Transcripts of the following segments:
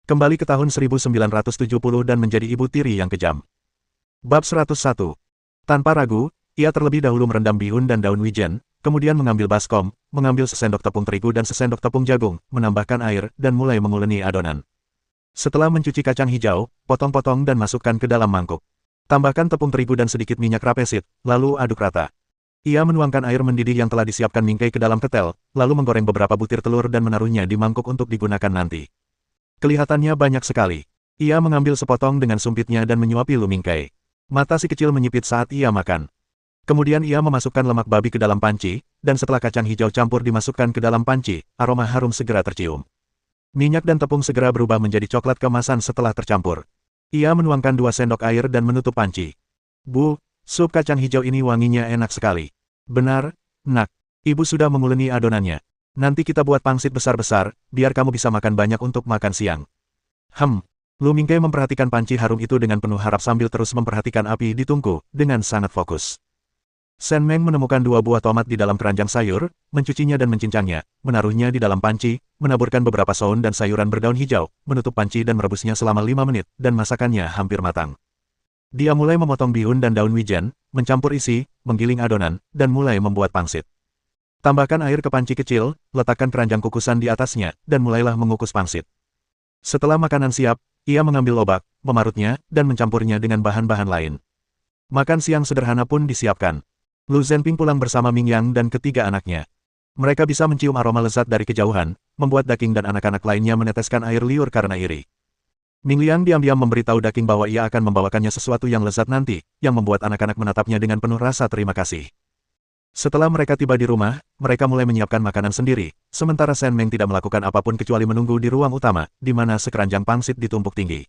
Kembali ke tahun 1970 dan menjadi ibu tiri yang kejam. Bab 101. Tanpa ragu, ia terlebih dahulu merendam bihun dan daun wijen, kemudian mengambil baskom, mengambil sesendok tepung terigu dan sesendok tepung jagung, menambahkan air, dan mulai menguleni adonan. Setelah mencuci kacang hijau, potong-potong dan masukkan ke dalam mangkuk. Tambahkan tepung terigu dan sedikit minyak rapeseed, lalu aduk rata. Ia menuangkan air mendidih yang telah disiapkan Mingkai ke dalam ketel, lalu menggoreng beberapa butir telur dan menaruhnya di mangkuk untuk digunakan nanti. Kelihatannya banyak sekali. Ia mengambil sepotong dengan sumpitnya dan menyuapi Lu Mingkai. Mata si kecil menyipit saat ia makan. Kemudian ia memasukkan lemak babi ke dalam panci, dan setelah kacang hijau campur dimasukkan ke dalam panci, aroma harum segera tercium. Minyak dan tepung segera berubah menjadi coklat keemasan setelah tercampur. Ia menuangkan 2 sendok air dan menutup panci. Bu, sup kacang hijau ini wanginya enak sekali. Benar, Nak. Ibu sudah menguleni adonannya. Nanti kita buat pangsit besar-besar, biar kamu bisa makan banyak untuk makan siang. Lu Mingkai memperhatikan panci harum itu dengan penuh harap sambil terus memperhatikan api di tungku, dengan sangat fokus. Sen Meng menemukan 2 buah tomat di dalam keranjang sayur, mencucinya dan mencincangnya, menaruhnya di dalam panci, menaburkan beberapa saun dan sayuran berdaun hijau, menutup panci dan merebusnya selama 5 menit, dan masakannya hampir matang. Dia mulai memotong bihun dan daun wijen, mencampur isi, menggiling adonan, dan mulai membuat pangsit. Tambahkan air ke panci kecil, letakkan keranjang kukusan di atasnya, dan mulailah mengukus pangsit. Setelah makanan siap, ia mengambil lobak, memarutnya, dan mencampurnya dengan bahan-bahan lain. Makan siang sederhana pun disiapkan. Lu Zhenping pulang bersama Ming Yang dan ketiga anaknya. Mereka bisa mencium aroma lezat dari kejauhan, membuat Daking dan anak-anak lainnya meneteskan air liur karena iri. Ming Liang diam-diam memberitahu Daking bahwa ia akan membawakannya sesuatu yang lezat nanti, yang membuat anak-anak menatapnya dengan penuh rasa terima kasih. Setelah mereka tiba di rumah, mereka mulai menyiapkan makanan sendiri, sementara Sen Meng tidak melakukan apapun kecuali menunggu di ruang utama, di mana sekeranjang pangsit ditumpuk tinggi.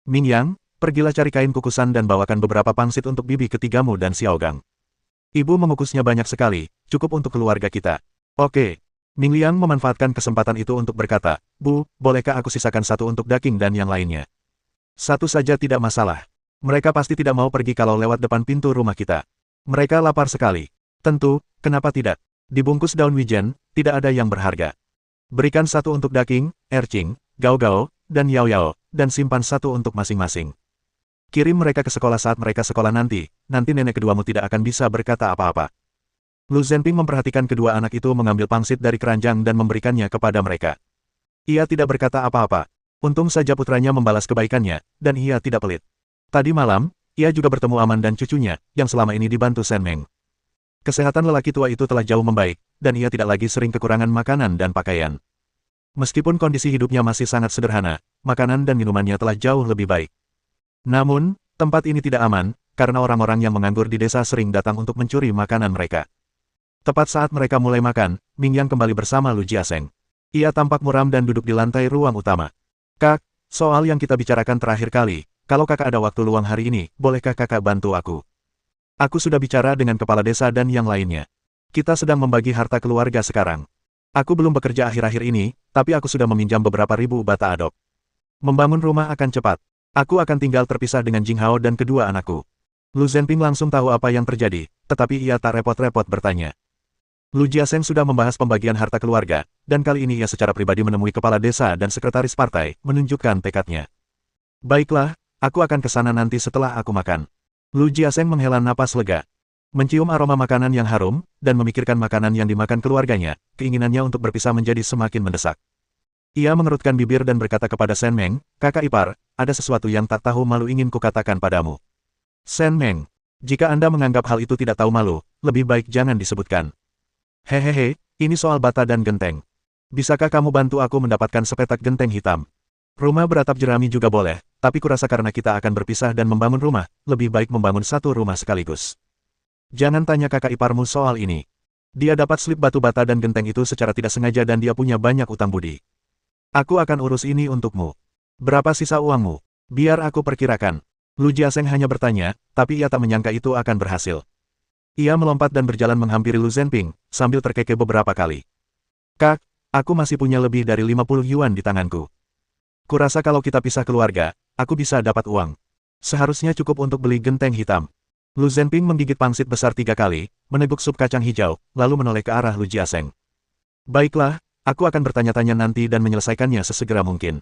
Ming Yang, pergilah cari kain kukusan dan bawakan beberapa pangsit untuk bibi ketigamu dan Xiaogang. Ibu mengukusnya banyak sekali, cukup untuk keluarga kita. Oke. Ming Liang memanfaatkan kesempatan itu untuk berkata, Bu, bolehkah aku sisakan satu untuk Daking dan yang lainnya? Satu saja tidak masalah. Mereka pasti tidak mau pergi kalau lewat depan pintu rumah kita. Mereka lapar sekali. Tentu, kenapa tidak? Dibungkus daun wijen, tidak ada yang berharga. Berikan satu untuk Daking, Ercing, Gao Gao, dan Yao Yao, dan simpan satu untuk masing-masing. Kirim mereka ke sekolah saat mereka sekolah nanti nenek keduamu tidak akan bisa berkata apa-apa. Lu Zhenping memperhatikan kedua anak itu mengambil pangsit dari keranjang dan memberikannya kepada mereka. Ia tidak berkata apa-apa. Untung saja putranya membalas kebaikannya, dan ia tidak pelit. Tadi malam, ia juga bertemu Aman dan cucunya, yang selama ini dibantu Sen Meng. Kesehatan lelaki tua itu telah jauh membaik, dan ia tidak lagi sering kekurangan makanan dan pakaian. Meskipun kondisi hidupnya masih sangat sederhana, makanan dan minumannya telah jauh lebih baik. Namun, tempat ini tidak aman, karena orang-orang yang menganggur di desa sering datang untuk mencuri makanan mereka. Tepat saat mereka mulai makan, Ming Yang kembali bersama Lu Jiaseng. Ia tampak muram dan duduk di lantai ruang utama. Kak, soal yang kita bicarakan terakhir kali, kalau kakak ada waktu luang hari ini, bolehkah kakak bantu aku? Aku sudah bicara dengan kepala desa dan yang lainnya. Kita sedang membagi harta keluarga sekarang. Aku belum bekerja akhir-akhir ini, tapi aku sudah meminjam beberapa ribu bata adop. Membangun rumah akan cepat. Aku akan tinggal terpisah dengan Jing Hao dan kedua anakku. Lu Zhenping langsung tahu apa yang terjadi, tetapi ia tak repot-repot bertanya. Lu Jiaseng sudah membahas pembagian harta keluarga, dan kali ini ia secara pribadi menemui kepala desa dan sekretaris partai, menunjukkan tekadnya. Baiklah, aku akan ke sana nanti setelah aku makan. Lu Jiaseng menghela napas lega. Mencium aroma makanan yang harum, dan memikirkan makanan yang dimakan keluarganya, keinginannya untuk berpisah menjadi semakin mendesak. Ia mengerutkan bibir dan berkata kepada Sen Meng, Kakak ipar, ada sesuatu yang tak tahu malu ingin kukatakan padamu. Sen Meng, jika Anda menganggap hal itu tidak tahu malu, lebih baik jangan disebutkan. Hehehe, ini soal bata dan genteng. Bisakah kamu bantu aku mendapatkan sepetak genteng hitam? Rumah beratap jerami juga boleh, tapi kurasa karena kita akan berpisah dan membangun rumah, lebih baik membangun satu rumah sekaligus. Jangan tanya kakak iparmu soal ini. Dia dapat slip batu bata dan genteng itu secara tidak sengaja dan dia punya banyak utang budi. Aku akan urus ini untukmu. Berapa sisa uangmu? Biar aku perkirakan. Lu Jiaseng hanya bertanya, tapi ia tak menyangka itu akan berhasil. Ia melompat dan berjalan menghampiri Lu Zhenping, sambil terkekeh beberapa kali. Kak, aku masih punya lebih dari 50 yuan di tanganku. Kurasa kalau kita pisah keluarga, aku bisa dapat uang. Seharusnya cukup untuk beli genteng hitam. Lu Zhenping menggigit pangsit besar 3 kali, meneguk sup kacang hijau, lalu menoleh ke arah Lu Jiaseng. Baiklah, aku akan bertanya-tanya nanti dan menyelesaikannya sesegera mungkin.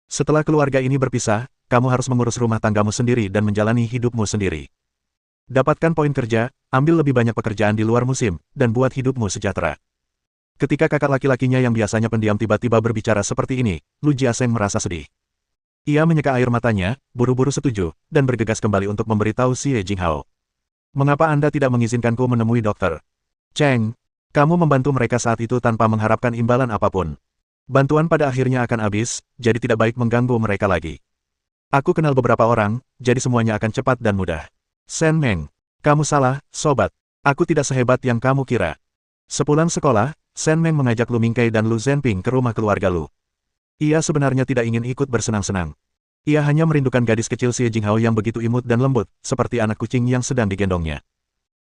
Setelah keluarga ini berpisah, kamu harus mengurus rumah tanggamu sendiri dan menjalani hidupmu sendiri. Dapatkan poin kerja, ambil lebih banyak pekerjaan di luar musim, dan buat hidupmu sejahtera. Ketika kakak laki-lakinya yang biasanya pendiam tiba-tiba berbicara seperti ini, Lu Jiaseng merasa sedih. Ia menyeka air matanya, buru-buru setuju, dan bergegas kembali untuk memberitahu Xie Jinghao. Mengapa Anda tidak mengizinkanku menemui dokter? Cheng, kamu membantu mereka saat itu tanpa mengharapkan imbalan apapun. Bantuan pada akhirnya akan habis, jadi tidak baik mengganggu mereka lagi. Aku kenal beberapa orang, jadi semuanya akan cepat dan mudah. Sen Meng, kamu salah, sobat. Aku tidak sehebat yang kamu kira. Sepulang sekolah, Sen Meng mengajak Lu Mingkai dan Lu Zhenping ke rumah keluarga Lu. Ia sebenarnya tidak ingin ikut bersenang-senang. Ia hanya merindukan gadis kecil Xie Jinghao yang begitu imut dan lembut, seperti anak kucing yang sedang digendongnya.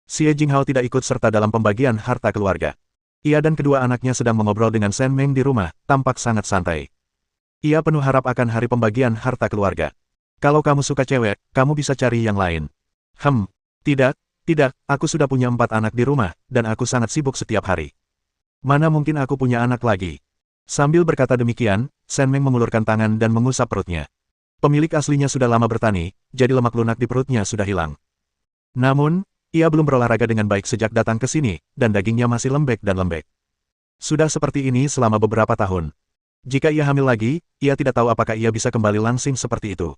Xie Jinghao tidak ikut serta dalam pembagian harta keluarga. Ia dan kedua anaknya sedang mengobrol dengan Sen Meng di rumah, tampak sangat santai. Ia penuh harap akan hari pembagian harta keluarga. Kalau kamu suka cewek, kamu bisa cari yang lain. Tidak, aku sudah punya 4 anak di rumah, dan aku sangat sibuk setiap hari. Mana mungkin aku punya anak lagi? Sambil berkata demikian, Sen Meng mengulurkan tangan dan mengusap perutnya. Pemilik aslinya sudah lama bertani, jadi lemak lunak di perutnya sudah hilang. Namun, ia belum berolahraga dengan baik sejak datang ke sini, dan dagingnya masih lembek dan lembek. Sudah seperti ini selama beberapa tahun. Jika ia hamil lagi, ia tidak tahu apakah ia bisa kembali langsing seperti itu.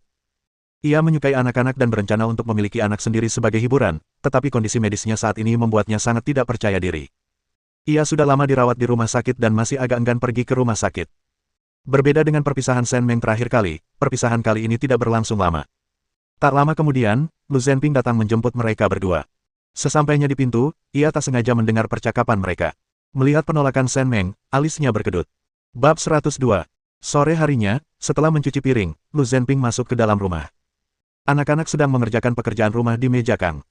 Ia menyukai anak-anak dan berencana untuk memiliki anak sendiri sebagai hiburan, tetapi kondisi medisnya saat ini membuatnya sangat tidak percaya diri. Ia sudah lama dirawat di rumah sakit dan masih agak enggan pergi ke rumah sakit. Berbeda dengan perpisahan Sen Meng terakhir kali, perpisahan kali ini tidak berlangsung lama. Tak lama kemudian, Lu Zhenping datang menjemput mereka berdua. Sesampainya di pintu, ia tak sengaja mendengar percakapan mereka. Melihat penolakan Sen Meng, alisnya berkedut. Bab 102. Sore harinya, setelah mencuci piring, Lu Zhenping masuk ke dalam rumah. Anak-anak sedang mengerjakan pekerjaan rumah di meja Kang.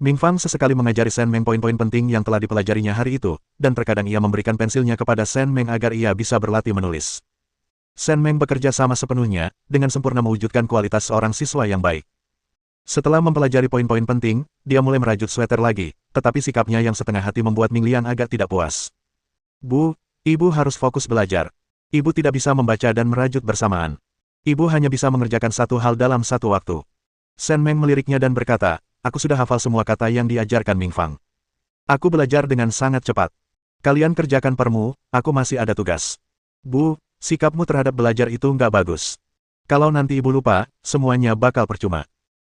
Ming Fang sesekali mengajari Sen Meng poin-poin penting yang telah dipelajarinya hari itu, dan terkadang ia memberikan pensilnya kepada Sen Meng agar ia bisa berlatih menulis. Sen Meng bekerja sama sepenuhnya, dengan sempurna mewujudkan kualitas seorang siswa yang baik. Setelah mempelajari poin-poin penting, dia mulai merajut sweater lagi, tetapi sikapnya yang setengah hati membuat Ming Lian agak tidak puas. Bu, ibu harus fokus belajar. Ibu tidak bisa membaca dan merajut bersamaan. Ibu hanya bisa mengerjakan satu hal dalam satu waktu. Sen Meng meliriknya dan berkata, aku sudah hafal semua kata yang diajarkan Ming Fang. Aku belajar dengan sangat cepat. Kalian kerjakan permu, aku masih ada tugas. Bu, sikapmu terhadap belajar itu nggak bagus. Kalau nanti ibu lupa, semuanya bakal percuma.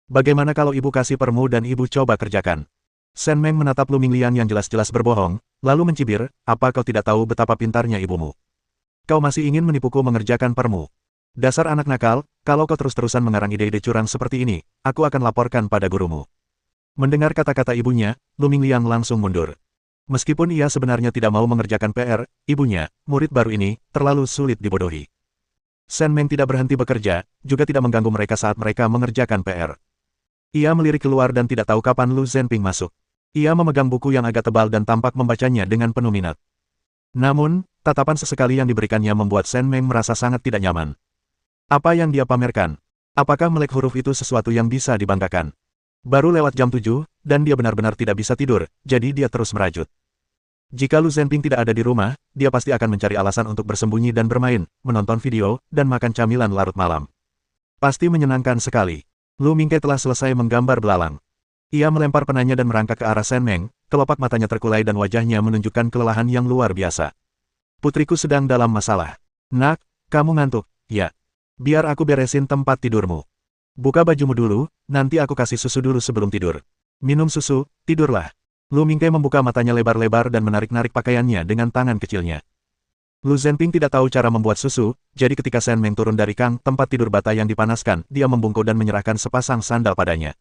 Bagaimana kalau ibu kasih permu dan ibu coba kerjakan? Sen Meng menatap Lu Minglian yang jelas-jelas berbohong, lalu mencibir, apa kau tidak tahu betapa pintarnya ibumu? Kau masih ingin menipuku mengerjakan permu? Dasar anak nakal, kalau kau terus-terusan mengarang ide-ide curang seperti ini, aku akan laporkan pada gurumu. Mendengar kata-kata ibunya, Lu Minglian langsung mundur. Meskipun ia sebenarnya tidak mau mengerjakan PR, ibunya, murid baru ini, terlalu sulit dibodohi. Sen Meng tidak berhenti bekerja, juga tidak mengganggu mereka saat mereka mengerjakan PR. Ia melirik keluar dan tidak tahu kapan Lu Zhenping masuk. Ia memegang buku yang agak tebal dan tampak membacanya dengan penuh minat. Namun, tatapan sesekali yang diberikannya membuat Sen Meng merasa sangat tidak nyaman. Apa yang dia pamerkan? Apakah melek huruf itu sesuatu yang bisa dibanggakan? Baru lewat jam 7, dan dia benar-benar tidak bisa tidur, jadi dia terus merajut. Jika Lu Zhenping tidak ada di rumah, dia pasti akan mencari alasan untuk bersembunyi dan bermain, menonton video, dan makan camilan larut malam. Pasti menyenangkan sekali. Lu Mingkai telah selesai menggambar belalang. Ia melempar penanya dan merangkak ke arah Sen Meng, kelopak matanya terkulai dan wajahnya menunjukkan kelelahan yang luar biasa. Putriku sedang dalam masalah. Nak, kamu ngantuk, ya? Biar aku beresin tempat tidurmu. Buka bajumu dulu, nanti aku kasih susu dulu sebelum tidur. Minum susu, tidurlah. Lu Mingkai membuka matanya lebar-lebar dan menarik-narik pakaiannya dengan tangan kecilnya. Lu Zhenping tidak tahu cara membuat susu, jadi ketika Sen Meng turun dari kang tempat tidur bata yang dipanaskan, dia membungkuk dan menyerahkan sepasang sandal padanya.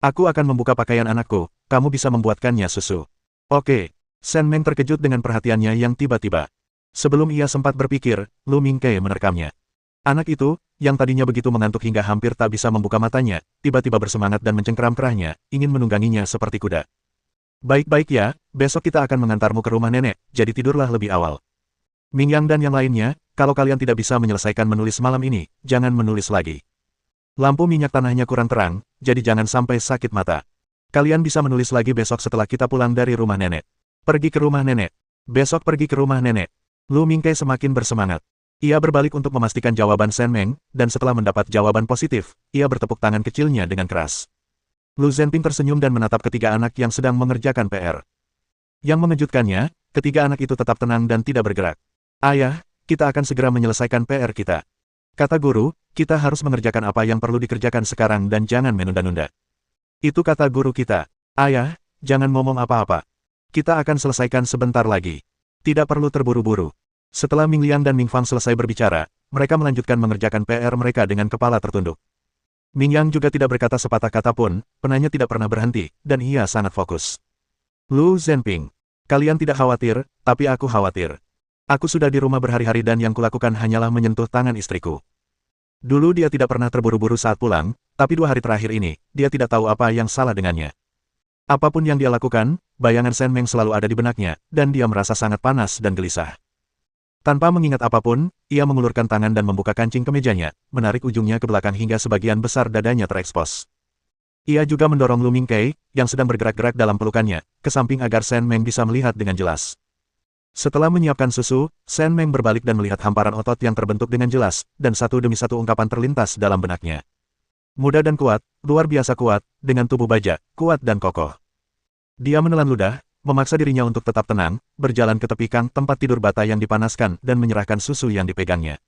Aku akan membuka pakaian anakku, kamu bisa membuatkannya susu. Oke. Sen Meng terkejut dengan perhatiannya yang tiba-tiba. Sebelum ia sempat berpikir, Lu Mingkai menerkamnya. Anak itu, yang tadinya begitu mengantuk hingga hampir tak bisa membuka matanya, tiba-tiba bersemangat dan mencengkeram kerahnya, ingin menungganginya seperti kuda. Baik-baik ya, besok kita akan mengantarmu ke rumah nenek, jadi tidurlah lebih awal. Ming Yang dan yang lainnya, kalau kalian tidak bisa menyelesaikan menulis malam ini, jangan menulis lagi. Lampu minyak tanahnya kurang terang, jadi jangan sampai sakit mata. Kalian bisa menulis lagi besok setelah kita pulang dari rumah nenek. Pergi ke rumah nenek. Besok pergi ke rumah nenek. Lu Mingkai semakin bersemangat. Ia berbalik untuk memastikan jawaban Shen Meng, dan setelah mendapat jawaban positif, ia bertepuk tangan kecilnya dengan keras. Lu Zhenping tersenyum dan menatap ketiga anak yang sedang mengerjakan PR. Yang mengejutkannya, ketiga anak itu tetap tenang dan tidak bergerak. Ayah, kita akan segera menyelesaikan PR kita. Kata guru, kita harus mengerjakan apa yang perlu dikerjakan sekarang dan jangan menunda-nunda. Itu kata guru kita. Ayah, jangan ngomong apa-apa. Kita akan selesaikan sebentar lagi. Tidak perlu terburu-buru. Setelah Ming Liang dan Ming Fang selesai berbicara, mereka melanjutkan mengerjakan PR mereka dengan kepala tertunduk. Ming Yang juga tidak berkata sepatah kata pun, penanya tidak pernah berhenti, dan ia sangat fokus. Lu Zhenping, kalian tidak khawatir, tapi aku khawatir. Aku sudah di rumah berhari-hari dan yang kulakukan hanyalah menyentuh tangan istriku. Dulu dia tidak pernah terburu-buru saat pulang, tapi 2 hari terakhir ini, dia tidak tahu apa yang salah dengannya. Apapun yang dia lakukan, bayangan Shen Meng selalu ada di benaknya, dan dia merasa sangat panas dan gelisah. Tanpa mengingat apapun, ia mengulurkan tangan dan membuka kancing kemejanya, menarik ujungnya ke belakang hingga sebagian besar dadanya terekspos. Ia juga mendorong Lu Mingkei, yang sedang bergerak-gerak dalam pelukannya, ke samping agar Shen Meng bisa melihat dengan jelas. Setelah menyiapkan susu, Shen Meng berbalik dan melihat hamparan otot yang terbentuk dengan jelas, dan satu demi satu ungkapan terlintas dalam benaknya. Muda dan kuat, luar biasa kuat, dengan tubuh baja, kuat dan kokoh. Dia menelan ludah, memaksa dirinya untuk tetap tenang, berjalan ke tepi kang tempat tidur bata yang dipanaskan dan menyerahkan susu yang dipegangnya.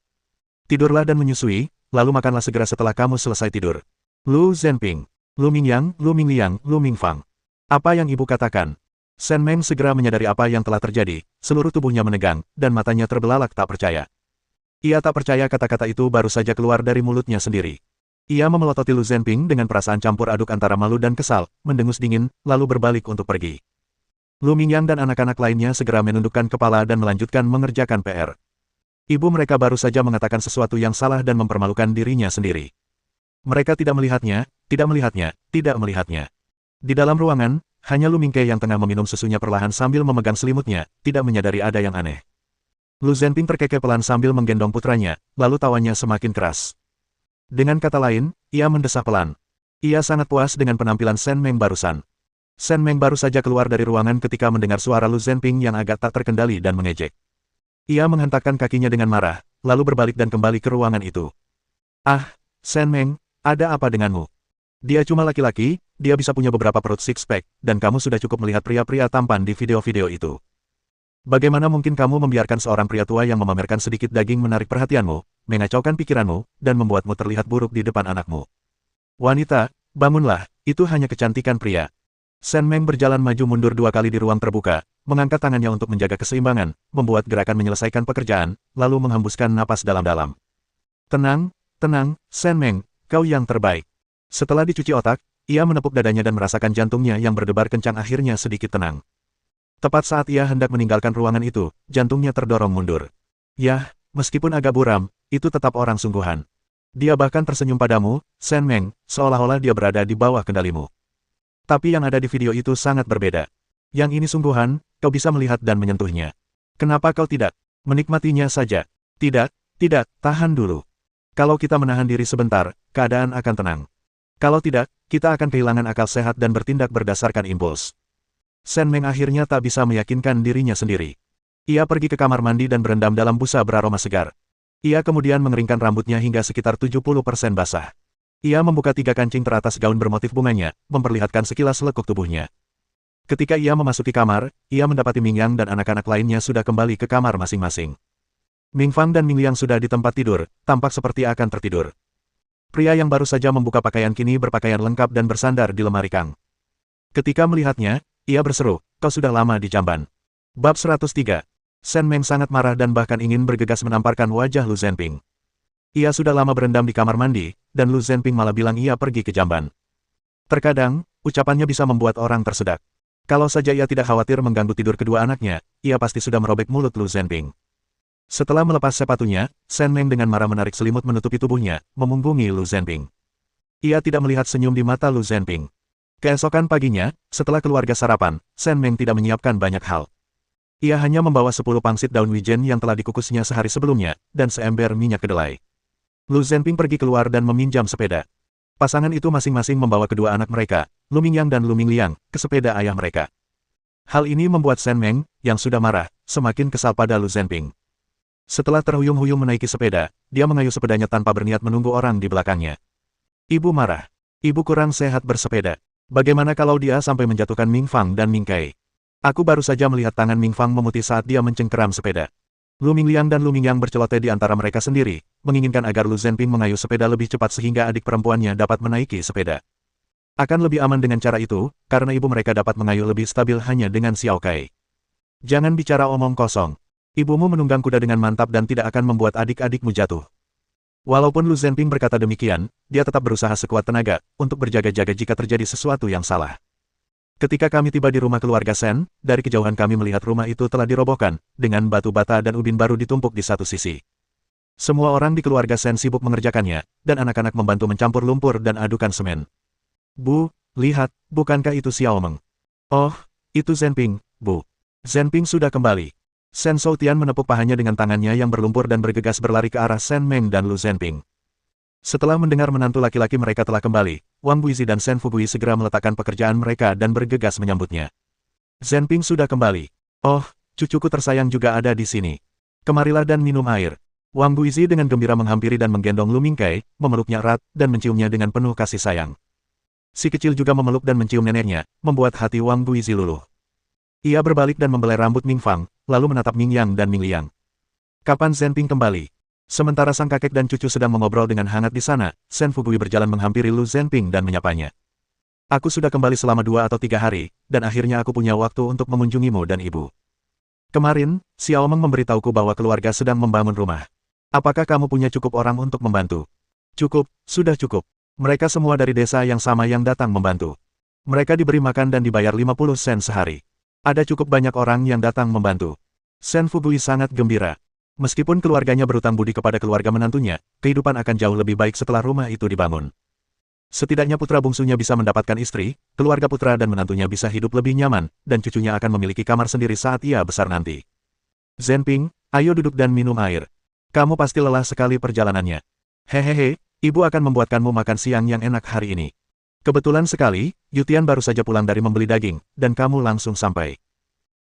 Tidurlah dan menyusui, lalu makanlah segera setelah kamu selesai tidur. Lu Zhenping, Lu Mingyang, Lu Mingliang, Lu Mingfang. Apa yang ibu katakan? Shen Meng segera menyadari apa yang telah terjadi, seluruh tubuhnya menegang, dan matanya terbelalak tak percaya. Ia tak percaya kata-kata itu baru saja keluar dari mulutnya sendiri. Ia memelototi Lu Zhenping dengan perasaan campur aduk antara malu dan kesal, mendengus dingin, lalu berbalik untuk pergi. Lu Mingyang dan anak-anak lainnya segera menundukkan kepala dan melanjutkan mengerjakan PR. Ibu mereka baru saja mengatakan sesuatu yang salah dan mempermalukan dirinya sendiri. Mereka tidak melihatnya, tidak melihatnya, tidak melihatnya. Di dalam ruangan, hanya Lu Mingkei yang tengah meminum susunya perlahan sambil memegang selimutnya, tidak menyadari ada yang aneh. Lu Zhenping terkekeh pelan sambil menggendong putranya, lalu tawanya semakin keras. Dengan kata lain, ia mendesah pelan. Ia sangat puas dengan penampilan Shen Meng barusan. Shen Meng baru saja keluar dari ruangan ketika mendengar suara Lu Zhenping yang agak tak terkendali dan mengejek. Ia menghentakkan kakinya dengan marah, lalu berbalik dan kembali ke ruangan itu. Ah, Shen Meng, ada apa denganmu? Dia cuma laki-laki, dia bisa punya beberapa perut six-pack, dan kamu sudah cukup melihat pria-pria tampan di video-video itu. Bagaimana mungkin kamu membiarkan seorang pria tua yang memamerkan sedikit daging menarik perhatianmu, mengacaukan pikiranmu, dan membuatmu terlihat buruk di depan anakmu? Wanita, bangunlah, itu hanya kecantikan pria. Shen Meng berjalan maju mundur 2 kali di ruang terbuka, mengangkat tangannya untuk menjaga keseimbangan, membuat gerakan menyelesaikan pekerjaan, lalu menghembuskan napas dalam-dalam. Tenang, tenang, Shen Meng, kau yang terbaik. Setelah dicuci otak, ia menepuk dadanya dan merasakan jantungnya yang berdebar kencang akhirnya sedikit tenang. Tepat saat ia hendak meninggalkan ruangan itu, jantungnya terdorong mundur. Yah, meskipun agak buram, itu tetap orang sungguhan. Dia bahkan tersenyum padamu, Shen Meng, seolah-olah dia berada di bawah kendalimu. Tapi yang ada di video itu sangat berbeda. Yang ini sungguhan, kau bisa melihat dan menyentuhnya. Kenapa kau tidak menikmatinya saja? Tidak, tidak, tahan dulu. Kalau kita menahan diri sebentar, keadaan akan tenang. Kalau tidak, kita akan kehilangan akal sehat dan bertindak berdasarkan impuls. Shen Meng akhirnya tak bisa meyakinkan dirinya sendiri. Ia pergi ke kamar mandi dan berendam dalam busa beraroma segar. Ia kemudian mengeringkan rambutnya hingga sekitar 70% basah. Ia membuka 3 kancing teratas gaun bermotif bunganya, memperlihatkan sekilas lekuk tubuhnya. Ketika ia memasuki kamar, ia mendapati Ming Yang dan anak-anak lainnya sudah kembali ke kamar masing-masing. Ming Fang dan Ming Liang sudah di tempat tidur, tampak seperti akan tertidur. Pria yang baru saja membuka pakaian kini berpakaian lengkap dan bersandar di lemari kang. Ketika melihatnya, ia berseru, kau sudah lama di jamban. Bab 103. Shen Meng sangat marah dan bahkan ingin bergegas menamparkan wajah Lu Zhenping. Ia sudah lama berendam di kamar mandi, dan Lu Zhenping malah bilang ia pergi ke jamban. Terkadang, ucapannya bisa membuat orang tersedak. Kalau saja ia tidak khawatir mengganggu tidur kedua anaknya, ia pasti sudah merobek mulut Lu Zhenping. Setelah melepas sepatunya, Shen Meng dengan marah menarik selimut menutupi tubuhnya, memunggungi Lu Zhenping. Ia tidak melihat senyum di mata Lu Zhenping. Keesokan paginya, setelah keluarga sarapan, Shen Meng tidak menyiapkan banyak hal. Ia hanya membawa 10 pangsit daun wijen yang telah dikukusnya sehari sebelumnya, dan seember minyak kedelai. Lu Zhenping pergi keluar dan meminjam sepeda. Pasangan itu masing-masing membawa kedua anak mereka, Lu Mingyang dan Lu Mingliang, ke sepeda ayah mereka. Hal ini membuat Shen Meng, yang sudah marah, semakin kesal pada Lu Zhenping. Setelah terhuyung-huyung menaiki sepeda, dia mengayuh sepedanya tanpa berniat menunggu orang di belakangnya. Ibu marah. Ibu kurang sehat bersepeda. Bagaimana kalau dia sampai menjatuhkan Ming Fang dan Ming Kai? Aku baru saja melihat tangan Ming Fang memutih saat dia mencengkeram sepeda. Lu Mingliang dan Lu Mingyang berceloteh di antara mereka sendiri, menginginkan agar Lu Zhenping mengayuh sepeda lebih cepat sehingga adik perempuannya dapat menaiki sepeda. Akan lebih aman dengan cara itu, karena ibu mereka dapat mengayuh lebih stabil hanya dengan Xiao Kai. Jangan bicara omong kosong. Ibumu menunggang kuda dengan mantap dan tidak akan membuat adik-adikmu jatuh. Walaupun Lu Zhenping berkata demikian, dia tetap berusaha sekuat tenaga, untuk berjaga-jaga jika terjadi sesuatu yang salah. Ketika kami tiba di rumah keluarga Sen, dari kejauhan kami melihat rumah itu telah dirobohkan, dengan batu bata dan ubin baru ditumpuk di satu sisi. Semua orang di keluarga Sen sibuk mengerjakannya, dan anak-anak membantu mencampur lumpur dan adukan semen. Bu, lihat, bukankah itu Xiao Meng? Oh, itu Zhenping, Bu. Zhenping sudah kembali. Sen Shoutian menepuk pahanya dengan tangannya yang berlumpur dan bergegas berlari ke arah Sen Meng dan Lu Zhenping. Setelah mendengar menantu laki-laki mereka telah kembali, Wang Buizi dan Sen Fugui segera meletakkan pekerjaan mereka dan bergegas menyambutnya. Zhenping sudah kembali. Oh, cucuku tersayang juga ada di sini. Kemarilah dan minum air. Wang Buizi dengan gembira menghampiri dan menggendong Lu Mingkai, memeluknya erat, dan menciumnya dengan penuh kasih sayang. Si kecil juga memeluk dan mencium neneknya, membuat hati Wang Buizi luluh. Ia berbalik dan membelai rambut Ming Fang, lalu menatap Ming Yang dan Ming Liang. Kapan Zhenping kembali? Sementara sang kakek dan cucu sedang mengobrol dengan hangat di sana, Sen Fugui berjalan menghampiri Lu Zhenping dan menyapanya. Aku sudah kembali selama 2 atau 3 hari, dan akhirnya aku punya waktu untuk mengunjungimu dan ibu. Kemarin, Xiao Meng memberitahuku bahwa keluarga sedang membangun rumah. Apakah kamu punya cukup orang untuk membantu? Cukup, sudah cukup. Mereka semua dari desa yang sama yang datang membantu. Mereka diberi makan dan dibayar 50 sen sehari. Ada cukup banyak orang yang datang membantu. Sen Fugui sangat gembira. Meskipun keluarganya berutang budi kepada keluarga menantunya, kehidupan akan jauh lebih baik setelah rumah itu dibangun. Setidaknya putra bungsunya bisa mendapatkan istri, keluarga putra dan menantunya bisa hidup lebih nyaman, dan cucunya akan memiliki kamar sendiri saat ia besar nanti. Zhenping, ayo duduk dan minum air. Kamu pasti lelah sekali perjalanannya. Hehehe, ibu akan membuatkanmu makan siang yang enak hari ini. Kebetulan sekali, Yutian baru saja pulang dari membeli daging, dan kamu langsung sampai.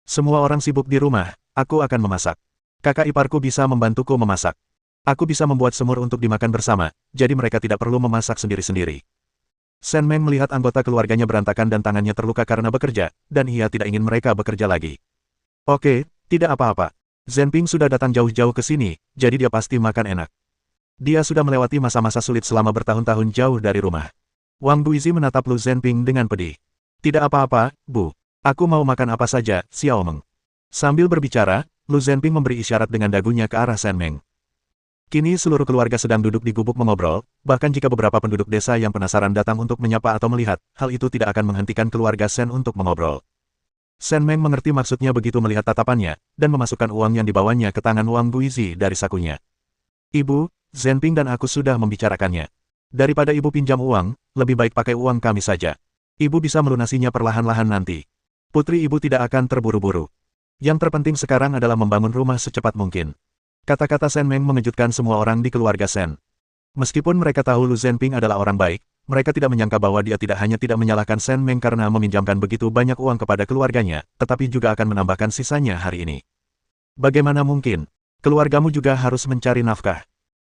Semua orang sibuk di rumah, aku akan memasak. Kakak iparku bisa membantuku memasak. Aku bisa membuat semur untuk dimakan bersama, jadi mereka tidak perlu memasak sendiri-sendiri. Sen Meng melihat anggota keluarganya berantakan dan tangannya terluka karena bekerja, dan ia tidak ingin mereka bekerja lagi. Oke, tidak apa-apa. Zhenping sudah datang jauh-jauh ke sini, jadi dia pasti makan enak. Dia sudah melewati masa-masa sulit selama bertahun-tahun jauh dari rumah. Wang Buizi menatap Lu Zhenping dengan pedih. Tidak apa-apa, Bu. Aku mau makan apa saja, Xiao Meng. Sambil berbicara, Lu Zhenping memberi isyarat dengan dagunya ke arah Sen Meng. Kini seluruh keluarga sedang duduk di gubuk mengobrol, bahkan jika beberapa penduduk desa yang penasaran datang untuk menyapa atau melihat, hal itu tidak akan menghentikan keluarga Sen untuk mengobrol. Sen Meng mengerti maksudnya begitu melihat tatapannya, dan memasukkan uang yang dibawanya ke tangan Wang Buizi dari sakunya. Ibu, Zhenping dan aku sudah membicarakannya. Daripada ibu pinjam uang, lebih baik pakai uang kami saja. Ibu bisa melunasinya perlahan-lahan nanti. Putri ibu tidak akan terburu-buru. Yang terpenting sekarang adalah membangun rumah secepat mungkin. Kata-kata Sen Meng mengejutkan semua orang di keluarga Sen. Meskipun mereka tahu Lu Zhenping adalah orang baik, mereka tidak menyangka bahwa dia tidak hanya tidak menyalahkan Sen Meng karena meminjamkan begitu banyak uang kepada keluarganya, tetapi juga akan menambahkan sisanya hari ini. Bagaimana mungkin? Keluargamu juga harus mencari nafkah.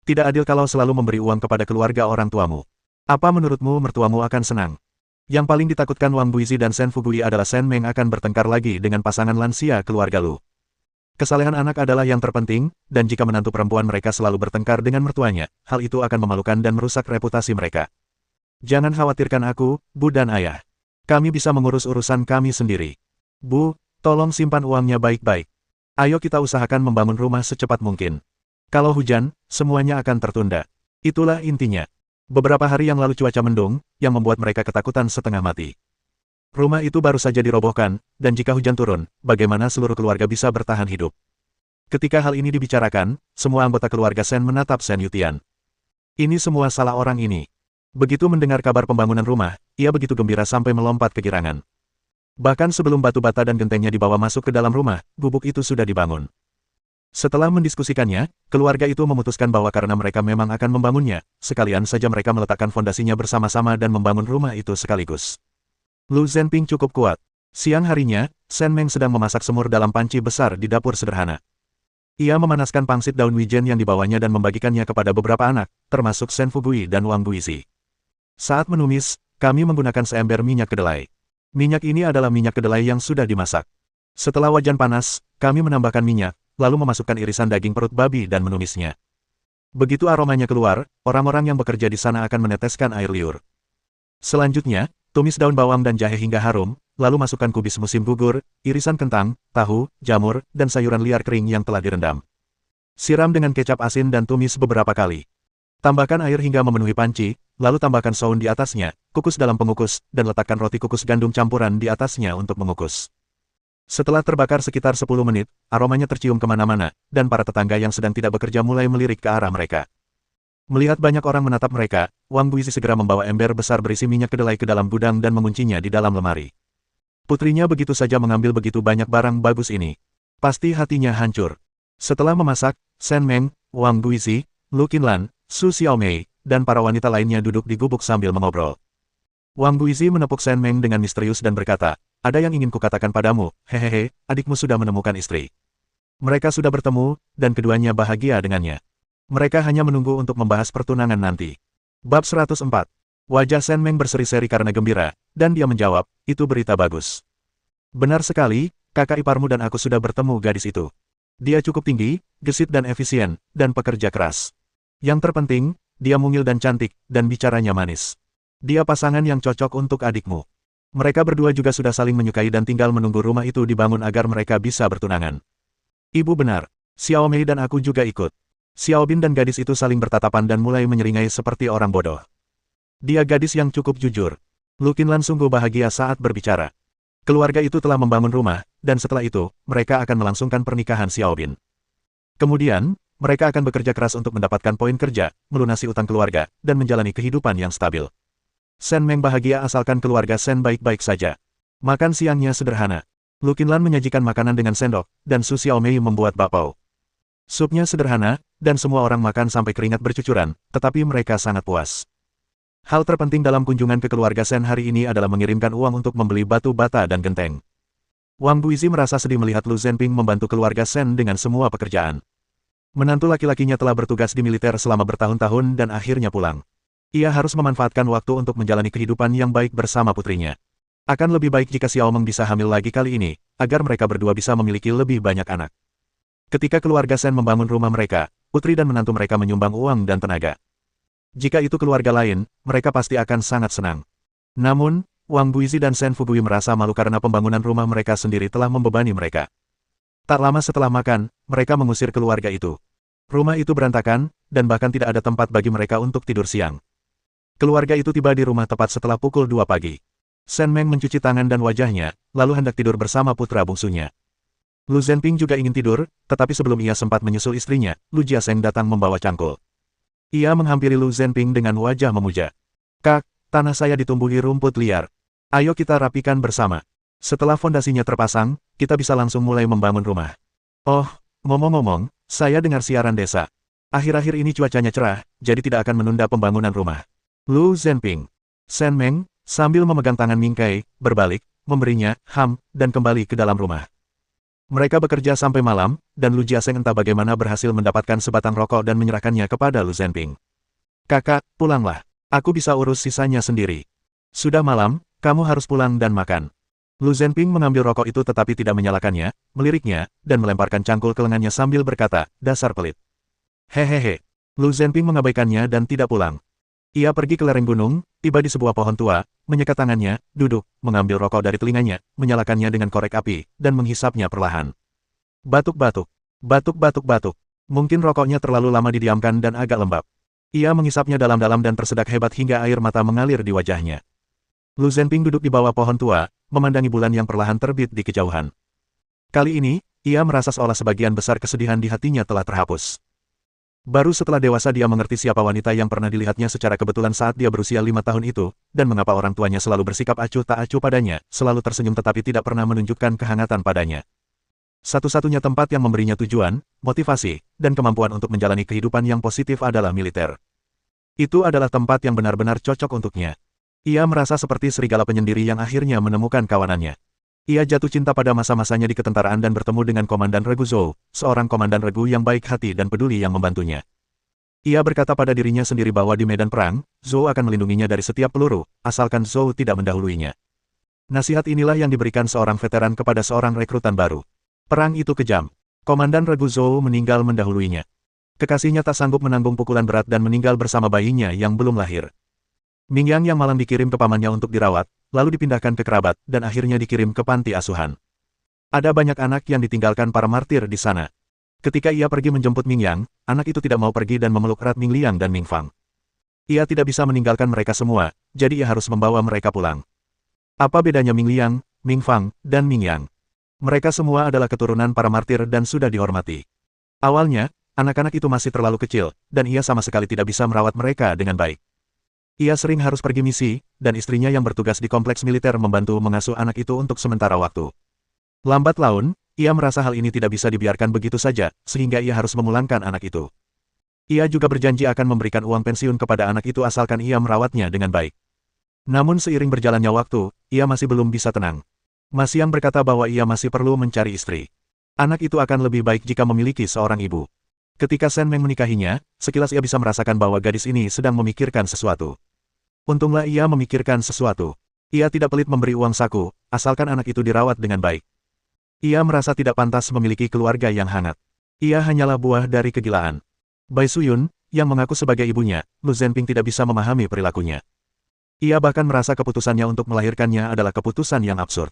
Tidak adil kalau selalu memberi uang kepada keluarga orang tuamu. Apa menurutmu mertuamu akan senang? Yang paling ditakutkan Wang Buizi dan Sen Fugui adalah Sen Meng akan bertengkar lagi dengan pasangan lansia keluarga Lu. Kesalehan anak adalah yang terpenting, dan jika menantu perempuan mereka selalu bertengkar dengan mertuanya, hal itu akan memalukan dan merusak reputasi mereka. Jangan khawatirkan aku, Bu dan Ayah. Kami bisa mengurus urusan kami sendiri. Bu, tolong simpan uangnya baik-baik. Ayo kita usahakan membangun rumah secepat mungkin. Kalau hujan, semuanya akan tertunda. Itulah intinya. Beberapa hari yang lalu cuaca mendung, yang membuat mereka ketakutan setengah mati. Rumah itu baru saja dirobohkan, dan jika hujan turun, bagaimana seluruh keluarga bisa bertahan hidup? Ketika hal ini dibicarakan, semua anggota keluarga Sen menatap Sen Yutian. Ini semua salah orang ini. Begitu mendengar kabar pembangunan rumah, ia begitu gembira sampai melompat kegirangan. Bahkan sebelum batu bata dan gentengnya dibawa masuk ke dalam rumah, gubuk itu sudah dibangun. Setelah mendiskusikannya, keluarga itu memutuskan bahwa karena mereka memang akan membangunnya, sekalian saja mereka meletakkan fondasinya bersama-sama dan membangun rumah itu sekaligus. Lu Zhenping cukup kuat. Siang harinya, Sen Meng sedang memasak semur dalam panci besar di dapur sederhana. Ia memanaskan pangsit daun wijen yang dibawanya dan membagikannya kepada beberapa anak, termasuk Shen Fugui dan Wang Guizi. Saat menumis, kami menggunakan seember minyak kedelai. Minyak ini adalah minyak kedelai yang sudah dimasak. Setelah wajan panas, kami menambahkan minyak, lalu memasukkan irisan daging perut babi dan menumisnya. Begitu aromanya keluar, orang-orang yang bekerja di sana akan meneteskan air liur. Selanjutnya, tumis daun bawang dan jahe hingga harum, lalu masukkan kubis musim gugur, irisan kentang, tahu, jamur, dan sayuran liar kering yang telah direndam. Siram dengan kecap asin dan tumis beberapa kali. Tambahkan air hingga memenuhi panci, lalu tambahkan soun di atasnya, kukus dalam pengukus, dan letakkan roti kukus gandum campuran di atasnya untuk mengukus. Setelah terbakar sekitar 10 menit, aromanya tercium kemana-mana, dan para tetangga yang sedang tidak bekerja mulai melirik ke arah mereka. Melihat banyak orang menatap mereka, Wang Guizi segera membawa ember besar berisi minyak kedelai ke dalam gudang dan menguncinya di dalam lemari. Putrinya begitu saja mengambil begitu banyak barang bagus ini. Pasti hatinya hancur. Setelah memasak, Shen Meng, Wang Guizi, Lu Qinlan, Su Xiaomei, dan para wanita lainnya duduk di gubuk sambil mengobrol. Wang Guizi menepuk Shen Meng dengan misterius dan berkata, "Ada yang ingin kukatakan padamu, hehehe, adikmu sudah menemukan istri. Mereka sudah bertemu, dan keduanya bahagia dengannya. Mereka hanya menunggu untuk membahas pertunangan nanti." Bab 104. Wajah Shen Meng berseri-seri karena gembira, dan dia menjawab, "Itu berita bagus. Benar sekali, kakak iparmu dan aku sudah bertemu gadis itu. Dia cukup tinggi, gesit dan efisien, dan pekerja keras. Yang terpenting, dia mungil dan cantik, dan bicaranya manis. Dia pasangan yang cocok untuk adikmu. Mereka berdua juga sudah saling menyukai dan tinggal menunggu rumah itu dibangun agar mereka bisa bertunangan." "Ibu benar. Xiaomei dan aku juga ikut." Xiaobin dan gadis itu saling bertatapan dan mulai menyeringai seperti orang bodoh. Dia gadis yang cukup jujur. Lu Qinlan sungguh bahagia saat berbicara. Keluarga itu telah membangun rumah, dan setelah itu, mereka akan melangsungkan pernikahan Xiaobin. Kemudian, mereka akan bekerja keras untuk mendapatkan poin kerja, melunasi utang keluarga, dan menjalani kehidupan yang stabil. Shen Meng bahagia asalkan keluarga Shen baik-baik saja. Makan siangnya sederhana. Lu Qinlan menyajikan makanan dengan sendok, dan Su Xiaomei membuat bakpao. Supnya sederhana, dan semua orang makan sampai keringat bercucuran, tetapi mereka sangat puas. Hal terpenting dalam kunjungan ke keluarga Shen hari ini adalah mengirimkan uang untuk membeli batu bata dan genteng. Wang Guizi merasa sedih melihat Lu Zhenping membantu keluarga Shen dengan semua pekerjaan. Menantu laki-lakinya telah bertugas di militer selama bertahun-tahun dan akhirnya pulang. Ia harus memanfaatkan waktu untuk menjalani kehidupan yang baik bersama putrinya. Akan lebih baik jika Xiao Meng bisa hamil lagi kali ini, agar mereka berdua bisa memiliki lebih banyak anak. Ketika keluarga Shen membangun rumah mereka, putri dan menantu mereka menyumbang uang dan tenaga. Jika itu keluarga lain, mereka pasti akan sangat senang. Namun, Wang Guizi dan Shen Fugui merasa malu karena pembangunan rumah mereka sendiri telah membebani mereka. Tak lama setelah makan, mereka mengusir keluarga itu. Rumah itu berantakan, dan bahkan tidak ada tempat bagi mereka untuk tidur siang. Keluarga itu tiba di rumah tepat setelah pukul 2 pagi. Shen Meng mencuci tangan dan wajahnya, lalu hendak tidur bersama putra bungsunya. Lu Zhenping juga ingin tidur, tetapi sebelum ia sempat menyusul istrinya, Lu Jiasheng datang membawa cangkul. Ia menghampiri Lu Zhenping dengan wajah memuja. "Kak, tanah saya ditumbuhi rumput liar. Ayo kita rapikan bersama. Setelah fondasinya terpasang, kita bisa langsung mulai membangun rumah." "Oh, ngomong-ngomong, saya dengar siaran desa. Akhir-akhir ini cuacanya cerah, jadi tidak akan menunda pembangunan rumah." Lu Zhenping. Shen Meng, sambil memegang tangan Mingkai, berbalik, memberinya, dan kembali ke dalam rumah. Mereka bekerja sampai malam, dan Lu Jiasheng entah bagaimana berhasil mendapatkan sebatang rokok dan menyerahkannya kepada Lu Zhenping. "Kakak, pulanglah. Aku bisa urus sisanya sendiri. Sudah malam, kamu harus pulang dan makan." Lu Zhenping mengambil rokok itu tetapi tidak menyalakannya, meliriknya, dan melemparkan cangkul ke lengannya sambil berkata, "Dasar pelit." Hehehe. Lu Zhenping mengabaikannya dan tidak pulang. Ia pergi ke lereng gunung, tiba di sebuah pohon tua, menyekat tangannya, duduk, mengambil rokok dari telinganya, menyalakannya dengan korek api, dan menghisapnya perlahan. Batuk-batuk. Batuk-batuk-batuk. Mungkin rokoknya terlalu lama didiamkan dan agak lembab. Ia menghisapnya dalam-dalam dan tersedak hebat hingga air mata mengalir di wajahnya. Lu Zhenping duduk di bawah pohon tua, memandangi bulan yang perlahan terbit di kejauhan. Kali ini, ia merasa seolah sebagian besar kesedihan di hatinya telah terhapus. Baru setelah dewasa dia mengerti siapa wanita yang pernah dilihatnya secara kebetulan saat dia berusia 5 tahun itu, dan mengapa orang tuanya selalu bersikap acuh tak acuh padanya, selalu tersenyum tetapi tidak pernah menunjukkan kehangatan padanya. Satu-satunya tempat yang memberinya tujuan, motivasi, dan kemampuan untuk menjalani kehidupan yang positif adalah militer. Itu adalah tempat yang benar-benar cocok untuknya. Ia merasa seperti serigala penyendiri yang akhirnya menemukan kawanannya. Ia jatuh cinta pada masa-masanya di ketentaraan dan bertemu dengan Komandan Regu Zhou, seorang komandan regu yang baik hati dan peduli yang membantunya. Ia berkata pada dirinya sendiri bahwa di medan perang, Zhou akan melindunginya dari setiap peluru, asalkan Zhou tidak mendahuluinya. Nasihat inilah yang diberikan seorang veteran kepada seorang rekrutan baru. Perang itu kejam. Komandan Regu Zhou meninggal mendahuluinya. Kekasihnya tak sanggup menanggung pukulan berat dan meninggal bersama bayinya yang belum lahir. Mingyang yang malang dikirim ke pamannya untuk dirawat, lalu dipindahkan ke kerabat, dan akhirnya dikirim ke panti asuhan. Ada banyak anak yang ditinggalkan para martir di sana. Ketika ia pergi menjemput Mingyang, anak itu tidak mau pergi dan memeluk erat Ming Liang dan Ming Fang. Ia tidak bisa meninggalkan mereka semua, jadi ia harus membawa mereka pulang. Apa bedanya Ming Liang, Ming Fang, dan Ming Yang? Mereka semua adalah keturunan para martir dan sudah dihormati. Awalnya, anak-anak itu masih terlalu kecil, dan ia sama sekali tidak bisa merawat mereka dengan baik. Ia sering harus pergi misi, dan istrinya yang bertugas di kompleks militer membantu mengasuh anak itu untuk sementara waktu. Lambat laun, ia merasa hal ini tidak bisa dibiarkan begitu saja, sehingga ia harus memulangkan anak itu. Ia juga berjanji akan memberikan uang pensiun kepada anak itu asalkan ia merawatnya dengan baik. Namun seiring berjalannya waktu, ia masih belum bisa tenang. Ma Xiang berkata bahwa ia masih perlu mencari istri. Anak itu akan lebih baik jika memiliki seorang ibu. Ketika Shen Meng menikahinya, sekilas ia bisa merasakan bahwa gadis ini sedang memikirkan sesuatu. Untunglah ia memikirkan sesuatu. Ia tidak pelit memberi uang saku, asalkan anak itu dirawat dengan baik. Ia merasa tidak pantas memiliki keluarga yang hangat. Ia hanyalah buah dari kegilaan. Bai Suyun, yang mengaku sebagai ibunya, Lu Zhenping tidak bisa memahami perilakunya. Ia bahkan merasa keputusannya untuk melahirkannya adalah keputusan yang absurd.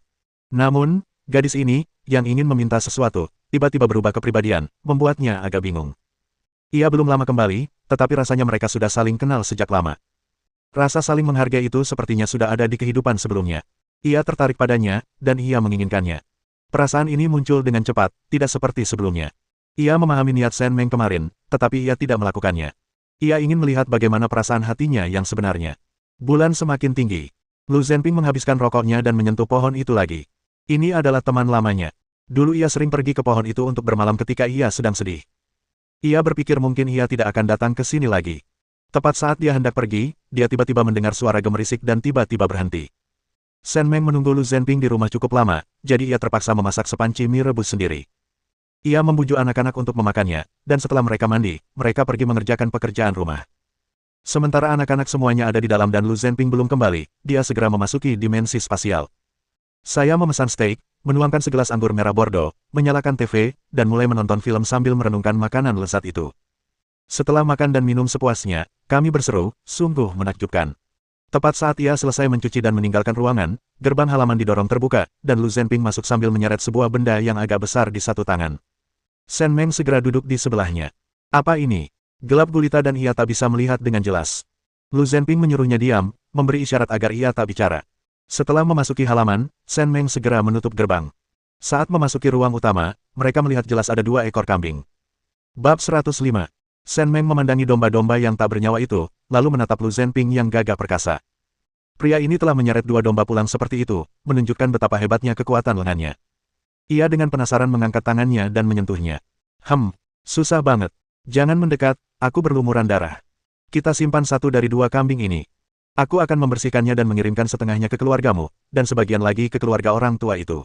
Namun, gadis ini, yang ingin meminta sesuatu, tiba-tiba berubah kepribadian, membuatnya agak bingung. Ia belum lama kembali, tetapi rasanya mereka sudah saling kenal sejak lama. Rasa saling menghargai itu sepertinya sudah ada di kehidupan sebelumnya. Ia tertarik padanya, dan ia menginginkannya. Perasaan ini muncul dengan cepat, tidak seperti sebelumnya. Ia memahami niat Shen Meng kemarin, tetapi ia tidak melakukannya. Ia ingin melihat bagaimana perasaan hatinya yang sebenarnya. Bulan semakin tinggi. Lu Zhenping menghabiskan rokoknya dan menyentuh pohon itu lagi. Ini adalah teman lamanya. Dulu ia sering pergi ke pohon itu untuk bermalam ketika ia sedang sedih. Ia berpikir mungkin ia tidak akan datang ke sini lagi. Tepat saat dia hendak pergi, dia tiba-tiba mendengar suara gemerisik dan tiba-tiba berhenti. Shen Meng menunggu Lu Zhenping di rumah cukup lama, jadi ia terpaksa memasak sepanci mie rebus sendiri. Ia membujuk anak-anak untuk memakannya, dan setelah mereka mandi, mereka pergi mengerjakan pekerjaan rumah. Sementara anak-anak semuanya ada di dalam dan Lu Zhenping belum kembali, dia segera memasuki dimensi spasial. Saya memesan steak, menuangkan segelas anggur merah Bordeaux, menyalakan TV, dan mulai menonton film sambil merenungkan makanan lezat itu. Setelah makan dan minum sepuasnya, kami berseru, sungguh menakjubkan. Tepat saat ia selesai mencuci dan meninggalkan ruangan, gerbang halaman didorong terbuka, dan Lu Zhenping masuk sambil menyeret sebuah benda yang agak besar di satu tangan. Shen Meng segera duduk di sebelahnya. Apa ini? Gelap gulita dan ia tak bisa melihat dengan jelas. Lu Zhenping menyuruhnya diam, memberi isyarat agar ia tak bicara. Setelah memasuki halaman, Shen Meng segera menutup gerbang. Saat memasuki ruang utama, mereka melihat jelas ada 2 ekor kambing. Bab 105. Shen Meng memandangi domba-domba yang tak bernyawa itu, lalu menatap Lu Zhenping yang gagah perkasa. Pria ini telah menyeret 2 domba pulang seperti itu, menunjukkan betapa hebatnya kekuatan lengannya. Ia dengan penasaran mengangkat tangannya dan menyentuhnya. Susah banget. Jangan mendekat, aku berlumuran darah. Kita simpan 1 dari 2 kambing ini. Aku akan membersihkannya dan mengirimkan setengahnya ke keluargamu, dan sebagian lagi ke keluarga orang tua itu.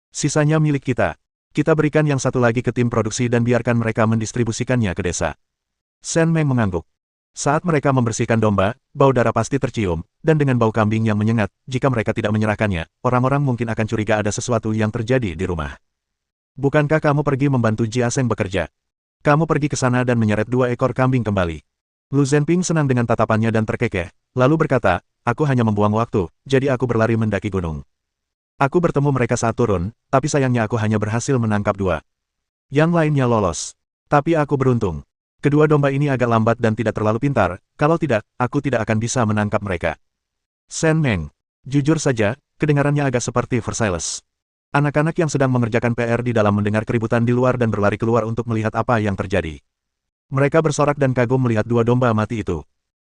Sisanya milik kita. Kita berikan yang 1 lagi ke tim produksi dan biarkan mereka mendistribusikannya ke desa. Shen Meng mengangguk. Saat mereka membersihkan domba, bau darah pasti tercium, dan dengan bau kambing yang menyengat, jika mereka tidak menyerahkannya, orang-orang mungkin akan curiga ada sesuatu yang terjadi di rumah. Bukankah kamu pergi membantu Jia Seng bekerja? Kamu pergi ke sana dan menyeret 2 ekor kambing kembali. Lu Zhenping senang dengan tatapannya dan terkekeh, lalu berkata, aku hanya membuang waktu, jadi aku berlari mendaki gunung. Aku bertemu mereka saat turun, tapi sayangnya aku hanya berhasil menangkap 2. Yang lainnya lolos. Tapi aku beruntung. Kedua domba ini agak lambat dan tidak terlalu pintar, kalau tidak, aku tidak akan bisa menangkap mereka. Shen Meng. Jujur saja, kedengarannya agak seperti Versailles. Anak-anak yang sedang mengerjakan PR di dalam mendengar keributan di luar dan berlari keluar untuk melihat apa yang terjadi. Mereka bersorak dan kagum melihat 2 domba mati itu.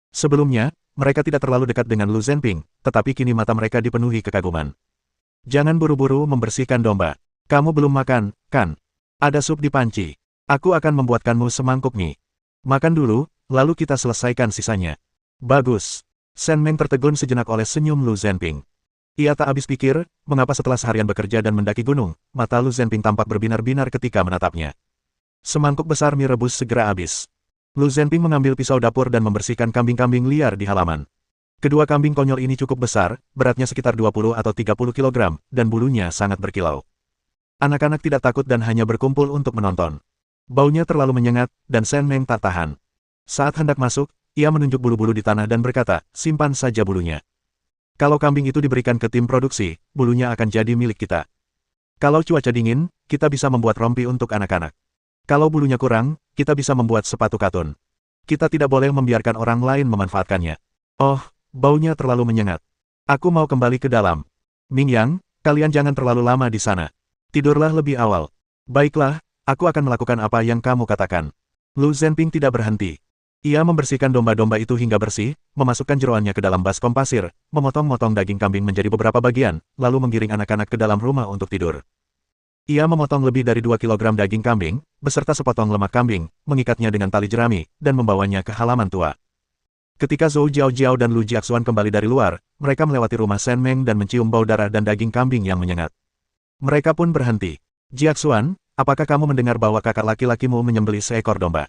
Sebelumnya, mereka tidak terlalu dekat dengan Lu Zhenping, tetapi kini mata mereka dipenuhi kekaguman. Jangan buru-buru membersihkan domba. Kamu belum makan, kan? Ada sup di panci. Aku akan membuatkanmu semangkuk mie. Makan dulu, lalu kita selesaikan sisanya. Bagus. Shen Meng tertegun sejenak oleh senyum Lu Zhenping. Ia tak habis pikir, mengapa setelah seharian bekerja dan mendaki gunung, mata Lu Zhenping tampak berbinar-binar ketika menatapnya. Semangkuk besar mie rebus segera habis. Lu Zhenping mengambil pisau dapur dan membersihkan kambing-kambing liar di halaman. Kedua kambing konyol ini cukup besar, beratnya sekitar 20 atau 30 kilogram, dan bulunya sangat berkilau. Anak-anak tidak takut dan hanya berkumpul untuk menonton. Baunya terlalu menyengat, dan Shen Meng tak tahan. Saat hendak masuk, ia menunjuk bulu-bulu di tanah dan berkata, simpan saja bulunya. Kalau kambing itu diberikan ke tim produksi, bulunya akan jadi milik kita. Kalau cuaca dingin, kita bisa membuat rompi untuk anak-anak. Kalau bulunya kurang, kita bisa membuat sepatu katun. Kita tidak boleh membiarkan orang lain memanfaatkannya. Oh, baunya terlalu menyengat. Aku mau kembali ke dalam. Ming Yang, kalian jangan terlalu lama di sana. Tidurlah lebih awal. Baiklah, aku akan melakukan apa yang kamu katakan. Lu Zhenping tidak berhenti. Ia membersihkan domba-domba itu hingga bersih, memasukkan jeroannya ke dalam baskom pasir, memotong-motong daging kambing menjadi beberapa bagian, lalu menggiring anak-anak ke dalam rumah untuk tidur. Ia memotong lebih dari 2 kilogram daging kambing, beserta sepotong lemak kambing, mengikatnya dengan tali jerami, dan membawanya ke halaman tua. Ketika Zhou Jiaojiao dan Lu Jiaxuan kembali dari luar, mereka melewati rumah Shen Meng dan mencium bau darah dan daging kambing yang menyengat. Mereka pun berhenti. Jiaxuan, apakah kamu mendengar bahwa kakak laki-lakimu menyembelih seekor domba?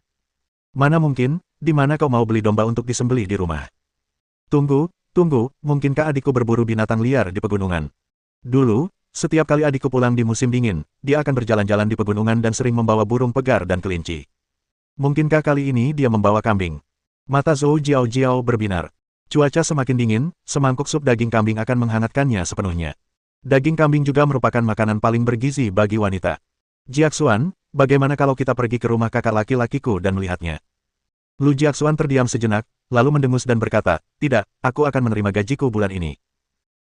Mana mungkin, di mana kau mau beli domba untuk disembelih di rumah? Tunggu, mungkinkah adikku berburu binatang liar di pegunungan? Dulu, setiap kali adikku pulang di musim dingin, dia akan berjalan-jalan di pegunungan dan sering membawa burung pegar dan kelinci. Mungkinkah kali ini dia membawa kambing? Mata Zhou Jiaojiao berbinar. Cuaca semakin dingin, semangkuk sup daging kambing akan menghangatkannya sepenuhnya. Daging kambing juga merupakan makanan paling bergizi bagi wanita. Jiaxuan, bagaimana kalau kita pergi ke rumah kakak laki-lakiku dan melihatnya? Lu Jiaxuan terdiam sejenak, lalu mendengus dan berkata, tidak, aku akan menerima gajiku bulan ini.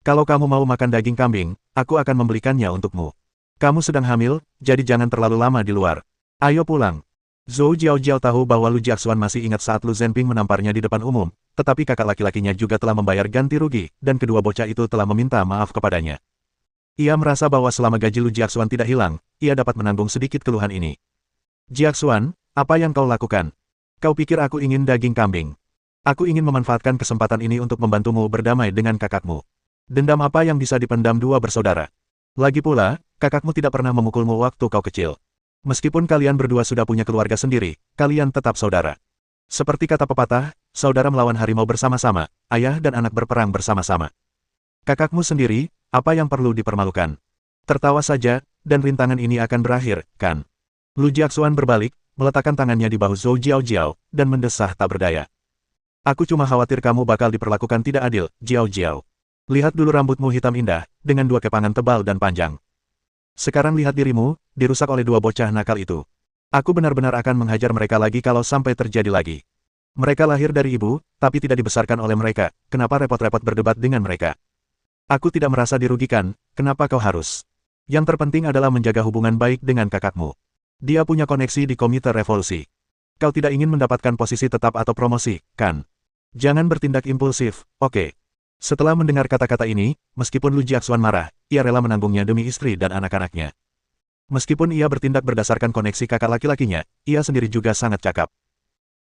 Kalau kamu mau makan daging kambing, aku akan membelikannya untukmu. Kamu sedang hamil, jadi jangan terlalu lama di luar. Ayo pulang. Zhou Jiaojiao tahu bahwa Lu Jiaxuan masih ingat saat Lu Zhenping menamparnya di depan umum, tetapi kakak laki-lakinya juga telah membayar ganti rugi, dan kedua bocah itu telah meminta maaf kepadanya. Ia merasa bahwa selama gaji Lu Jiaxuan tidak hilang, ia dapat menanggung sedikit keluhan ini. Jiaxuan, apa yang kau lakukan? Kau pikir aku ingin daging kambing? Aku ingin memanfaatkan kesempatan ini untuk membantumu berdamai dengan kakakmu. Dendam apa yang bisa dipendam dua bersaudara? Lagi pula, kakakmu tidak pernah memukulmu waktu kau kecil. Meskipun kalian berdua sudah punya keluarga sendiri, kalian tetap saudara. Seperti kata pepatah, saudara melawan harimau bersama-sama, ayah dan anak berperang bersama-sama. Kakakmu sendiri, apa yang perlu dipermalukan? Tertawa saja, dan rintangan ini akan berakhir, kan? Lu Jiaxuan berbalik, meletakkan tangannya di bahu Zhou Jiaojiao, dan mendesah tak berdaya. Aku cuma khawatir kamu bakal diperlakukan tidak adil, Jiaojiao. Lihat dulu rambutmu hitam indah, dengan dua kepangan tebal dan panjang. Sekarang lihat dirimu, dirusak oleh dua bocah nakal itu. Aku benar-benar akan menghajar mereka lagi kalau sampai terjadi lagi. Mereka lahir dari ibu, tapi tidak dibesarkan oleh mereka, kenapa repot-repot berdebat dengan mereka? Aku tidak merasa dirugikan, kenapa kau harus? Yang terpenting adalah menjaga hubungan baik dengan kakakmu. Dia punya koneksi di Komite Revolusi. Kau tidak ingin mendapatkan posisi tetap atau promosi, kan? Jangan bertindak impulsif, oke? Setelah mendengar kata-kata ini, meskipun Lu Jiaxuan marah, ia rela menanggungnya demi istri dan anak-anaknya. Meskipun ia bertindak berdasarkan koneksi kakak laki-lakinya, ia sendiri juga sangat cakap.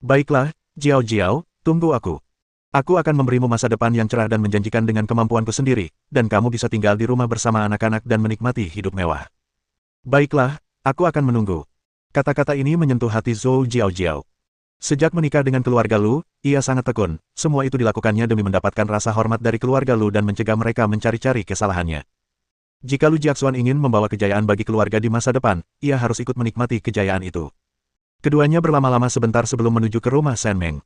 Baiklah, Jiao, tunggu aku. Aku akan memberimu masa depan yang cerah dan menjanjikan dengan kemampuanku sendiri, dan kamu bisa tinggal di rumah bersama anak-anak dan menikmati hidup mewah. Baiklah, aku akan menunggu. Kata-kata ini menyentuh hati Zhou Jiaojiao. Sejak menikah dengan keluarga Lu, ia sangat tekun, semua itu dilakukannya demi mendapatkan rasa hormat dari keluarga Lu dan mencegah mereka mencari-cari kesalahannya. Jika Lu Jiaxuan ingin membawa kejayaan bagi keluarga di masa depan, ia harus ikut menikmati kejayaan itu. Keduanya berlama-lama sebentar sebelum menuju ke rumah Shen Meng.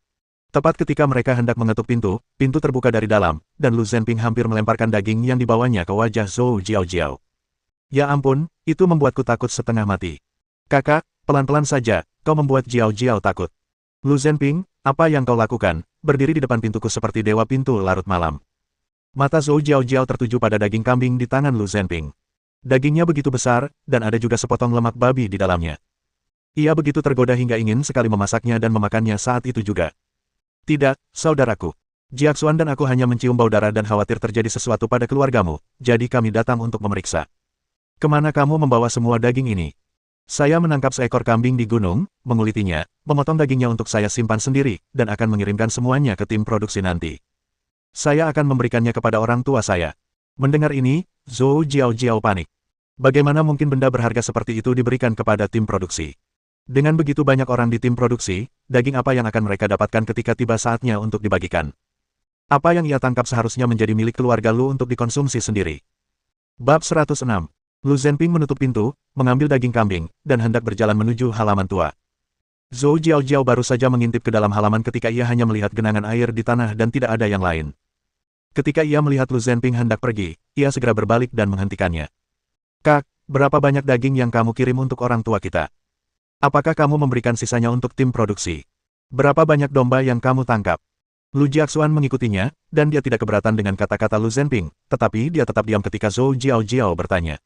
Tepat ketika mereka hendak mengetuk pintu, pintu terbuka dari dalam, dan Lu Zhenping hampir melemparkan daging yang dibawanya ke wajah Zhou Jiaojiao. Ya ampun, itu membuatku takut setengah mati. Kakak, pelan-pelan saja, kau membuat Jiaojiao takut. Lu Zhenping, apa yang kau lakukan, berdiri di depan pintuku seperti dewa pintu larut malam. Mata Zhou Jiaojiao tertuju pada daging kambing di tangan Lu Zhenping. Dagingnya begitu besar, dan ada juga sepotong lemak babi di dalamnya. Ia begitu tergoda hingga ingin sekali memasaknya dan memakannya saat itu juga. Tidak, saudaraku. Jiaxuan dan aku hanya mencium bau darah dan khawatir terjadi sesuatu pada keluargamu, jadi kami datang untuk memeriksa. Kemana kamu membawa semua daging ini? Saya menangkap seekor kambing di gunung, mengulitinya, memotong dagingnya untuk saya simpan sendiri, dan akan mengirimkan semuanya ke tim produksi nanti. Saya akan memberikannya kepada orang tua saya. Mendengar ini, Zhou Jiao panik. Bagaimana mungkin benda berharga seperti itu diberikan kepada tim produksi? Dengan begitu banyak orang di tim produksi, daging apa yang akan mereka dapatkan ketika tiba saatnya untuk dibagikan? Apa yang ia tangkap seharusnya menjadi milik keluarga Lu untuk dikonsumsi sendiri. Bab 106. Lu Zhenping menutup pintu, mengambil daging kambing, dan hendak berjalan menuju halaman tua. Zhou Jiao baru saja mengintip ke dalam halaman ketika ia hanya melihat genangan air di tanah dan tidak ada yang lain. Ketika ia melihat Lu Zhenping hendak pergi, ia segera berbalik dan menghentikannya. Kak, berapa banyak daging yang kamu kirim untuk orang tua kita? Apakah kamu memberikan sisanya untuk tim produksi? Berapa banyak domba yang kamu tangkap? Lu Jiaxuan mengikutinya, dan dia tidak keberatan dengan kata-kata Lu Zhenping, tetapi dia tetap diam ketika Zhou Jiao bertanya.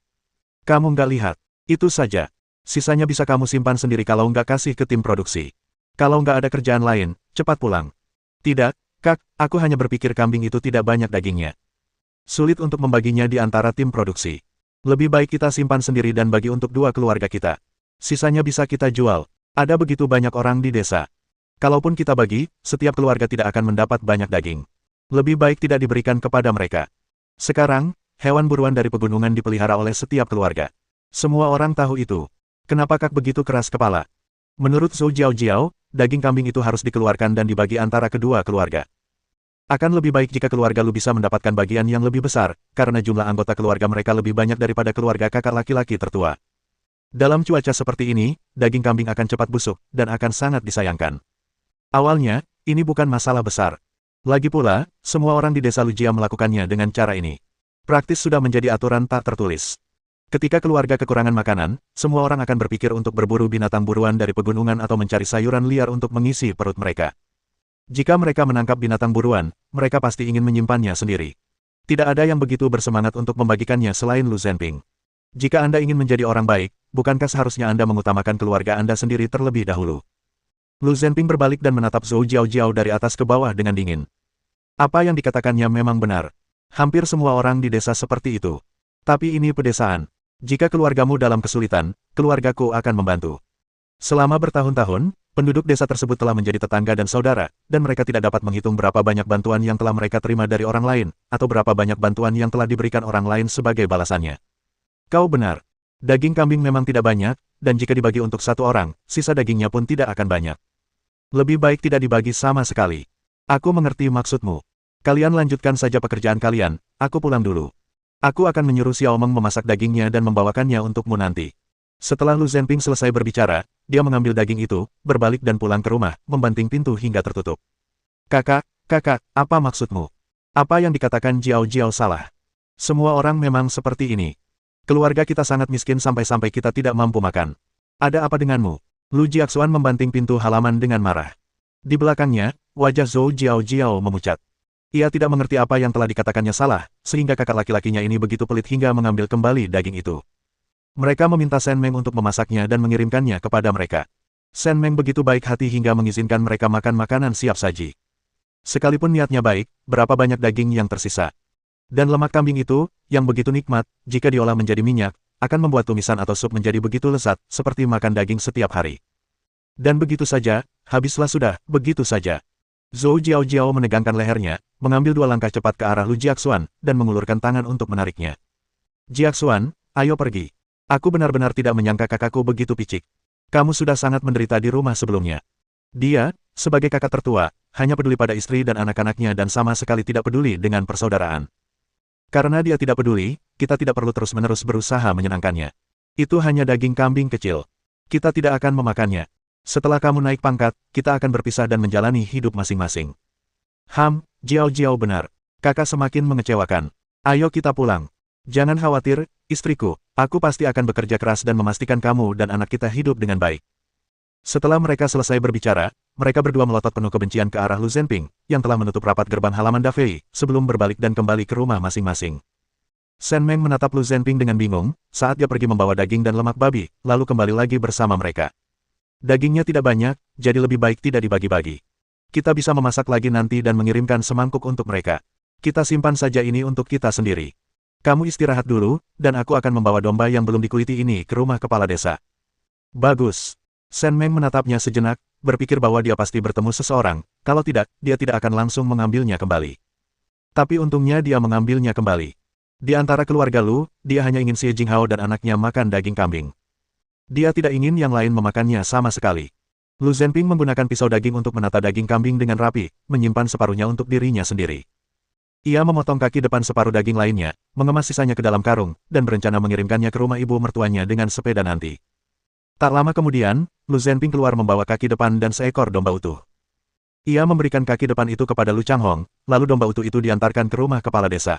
Kamu nggak lihat? Itu saja. Sisanya bisa kamu simpan sendiri kalau nggak kasih ke tim produksi. Kalau nggak ada kerjaan lain, cepat pulang. Tidak, Kak, aku hanya berpikir kambing itu tidak banyak dagingnya. Sulit untuk membaginya di antara tim produksi. Lebih baik kita simpan sendiri dan bagi untuk dua keluarga kita. Sisanya bisa kita jual. Ada begitu banyak orang di desa. Kalaupun kita bagi, setiap keluarga tidak akan mendapat banyak daging. Lebih baik tidak diberikan kepada mereka. Sekarang, hewan buruan dari pegunungan dipelihara oleh setiap keluarga. Semua orang tahu itu. Kenapa Kak begitu keras kepala? Menurut Zhou Jiao, daging kambing itu harus dikeluarkan dan dibagi antara kedua keluarga. Akan lebih baik jika keluarga Lu bisa mendapatkan bagian yang lebih besar, karena jumlah anggota keluarga mereka lebih banyak daripada keluarga kakak laki-laki tertua. Dalam cuaca seperti ini, daging kambing akan cepat busuk, dan akan sangat disayangkan. Awalnya, ini bukan masalah besar. Lagi pula, semua orang di desa Lujia melakukannya dengan cara ini. Praktis sudah menjadi aturan tak tertulis. Ketika keluarga kekurangan makanan, semua orang akan berpikir untuk berburu binatang buruan dari pegunungan atau mencari sayuran liar untuk mengisi perut mereka. Jika mereka menangkap binatang buruan, mereka pasti ingin menyimpannya sendiri. Tidak ada yang begitu bersemangat untuk membagikannya selain Lu Zhenping. Jika Anda ingin menjadi orang baik, bukankah seharusnya Anda mengutamakan keluarga Anda sendiri terlebih dahulu? Lu Zhenping berbalik dan menatap Zhou Jiao dari atas ke bawah dengan dingin. Apa yang dikatakannya memang benar. Hampir semua orang di desa seperti itu. Tapi ini pedesaan. Jika keluargamu dalam kesulitan, keluargaku akan membantu. Selama bertahun-tahun, penduduk desa tersebut telah menjadi tetangga dan saudara, dan mereka tidak dapat menghitung berapa banyak bantuan yang telah mereka terima dari orang lain, atau berapa banyak bantuan yang telah diberikan orang lain sebagai balasannya. Kau benar. Daging kambing memang tidak banyak, dan jika dibagi untuk satu orang, sisa dagingnya pun tidak akan banyak. Lebih baik tidak dibagi sama sekali. Aku mengerti maksudmu. Kalian lanjutkan saja pekerjaan kalian, aku pulang dulu. Aku akan menyuruh Xiaomeng memasak dagingnya dan membawakannya untukmu nanti. Setelah Lu Zhenping selesai berbicara, dia mengambil daging itu, berbalik dan pulang ke rumah, membanting pintu hingga tertutup. Kakak, apa maksudmu? Apa yang dikatakan Jiao salah? Semua orang memang seperti ini. Keluarga kita sangat miskin sampai-sampai kita tidak mampu makan. Ada apa denganmu? Lu Jiaxuan membanting pintu halaman dengan marah. Di belakangnya, wajah Zhou Jiao memucat. Ia tidak mengerti apa yang telah dikatakannya salah, sehingga kakak laki-lakinya ini begitu pelit hingga mengambil kembali daging itu. Mereka meminta Shen Meng untuk memasaknya dan mengirimkannya kepada mereka. Shen Meng begitu baik hati hingga mengizinkan mereka makan makanan siap saji. Sekalipun niatnya baik, berapa banyak daging yang tersisa. Dan lemak kambing itu, yang begitu nikmat, jika diolah menjadi minyak, akan membuat tumisan atau sup menjadi begitu lezat, seperti makan daging setiap hari. Dan begitu saja, habislah sudah, begitu saja. Zhou Jiao menegangkan lehernya, mengambil 2 langkah cepat ke arah Lu Jiaxuan, dan mengulurkan tangan untuk menariknya. Jiaxuan, ayo pergi. Aku benar-benar tidak menyangka kakakku begitu picik. Kamu sudah sangat menderita di rumah sebelumnya. Dia, sebagai kakak tertua, hanya peduli pada istri dan anak-anaknya dan sama sekali tidak peduli dengan persaudaraan. Karena dia tidak peduli, kita tidak perlu terus-menerus berusaha menyenangkannya. Itu hanya daging kambing kecil. Kita tidak akan memakannya. Setelah kamu naik pangkat, kita akan berpisah dan menjalani hidup masing-masing. Jiao benar. Kakak semakin mengecewakan. Ayo kita pulang. Jangan khawatir, istriku, aku pasti akan bekerja keras dan memastikan kamu dan anak kita hidup dengan baik. Setelah mereka selesai berbicara, mereka berdua melotot penuh kebencian ke arah Lu Zhenping, yang telah menutup rapat gerbang halaman Dafei, sebelum berbalik dan kembali ke rumah masing-masing. Shen Meng menatap Lu Zhenping dengan bingung, saat dia pergi membawa daging dan lemak babi, lalu kembali lagi bersama mereka. Dagingnya tidak banyak, jadi lebih baik tidak dibagi-bagi. Kita bisa memasak lagi nanti dan mengirimkan semangkuk untuk mereka. Kita simpan saja ini untuk kita sendiri. Kamu istirahat dulu, dan aku akan membawa domba yang belum dikuliti ini ke rumah kepala desa. Bagus. Shen Meng menatapnya sejenak, berpikir bahwa dia pasti bertemu seseorang, kalau tidak, dia tidak akan langsung mengambilnya kembali. Tapi untungnya dia mengambilnya kembali. Di antara keluarga Lu, dia hanya ingin Xie Jinghao dan anaknya makan daging kambing. Dia tidak ingin yang lain memakannya sama sekali. Lu Zhenping menggunakan pisau daging untuk menata daging kambing dengan rapi, menyimpan separuhnya untuk dirinya sendiri. Ia memotong kaki depan separuh daging lainnya, mengemas sisanya ke dalam karung, dan berencana mengirimkannya ke rumah ibu mertuanya dengan sepeda nanti. Tak lama kemudian, Lu Zhenping keluar membawa kaki depan dan seekor domba utuh. Ia memberikan kaki depan itu kepada Lu Changhong, lalu domba utuh itu diantarkan ke rumah kepala desa.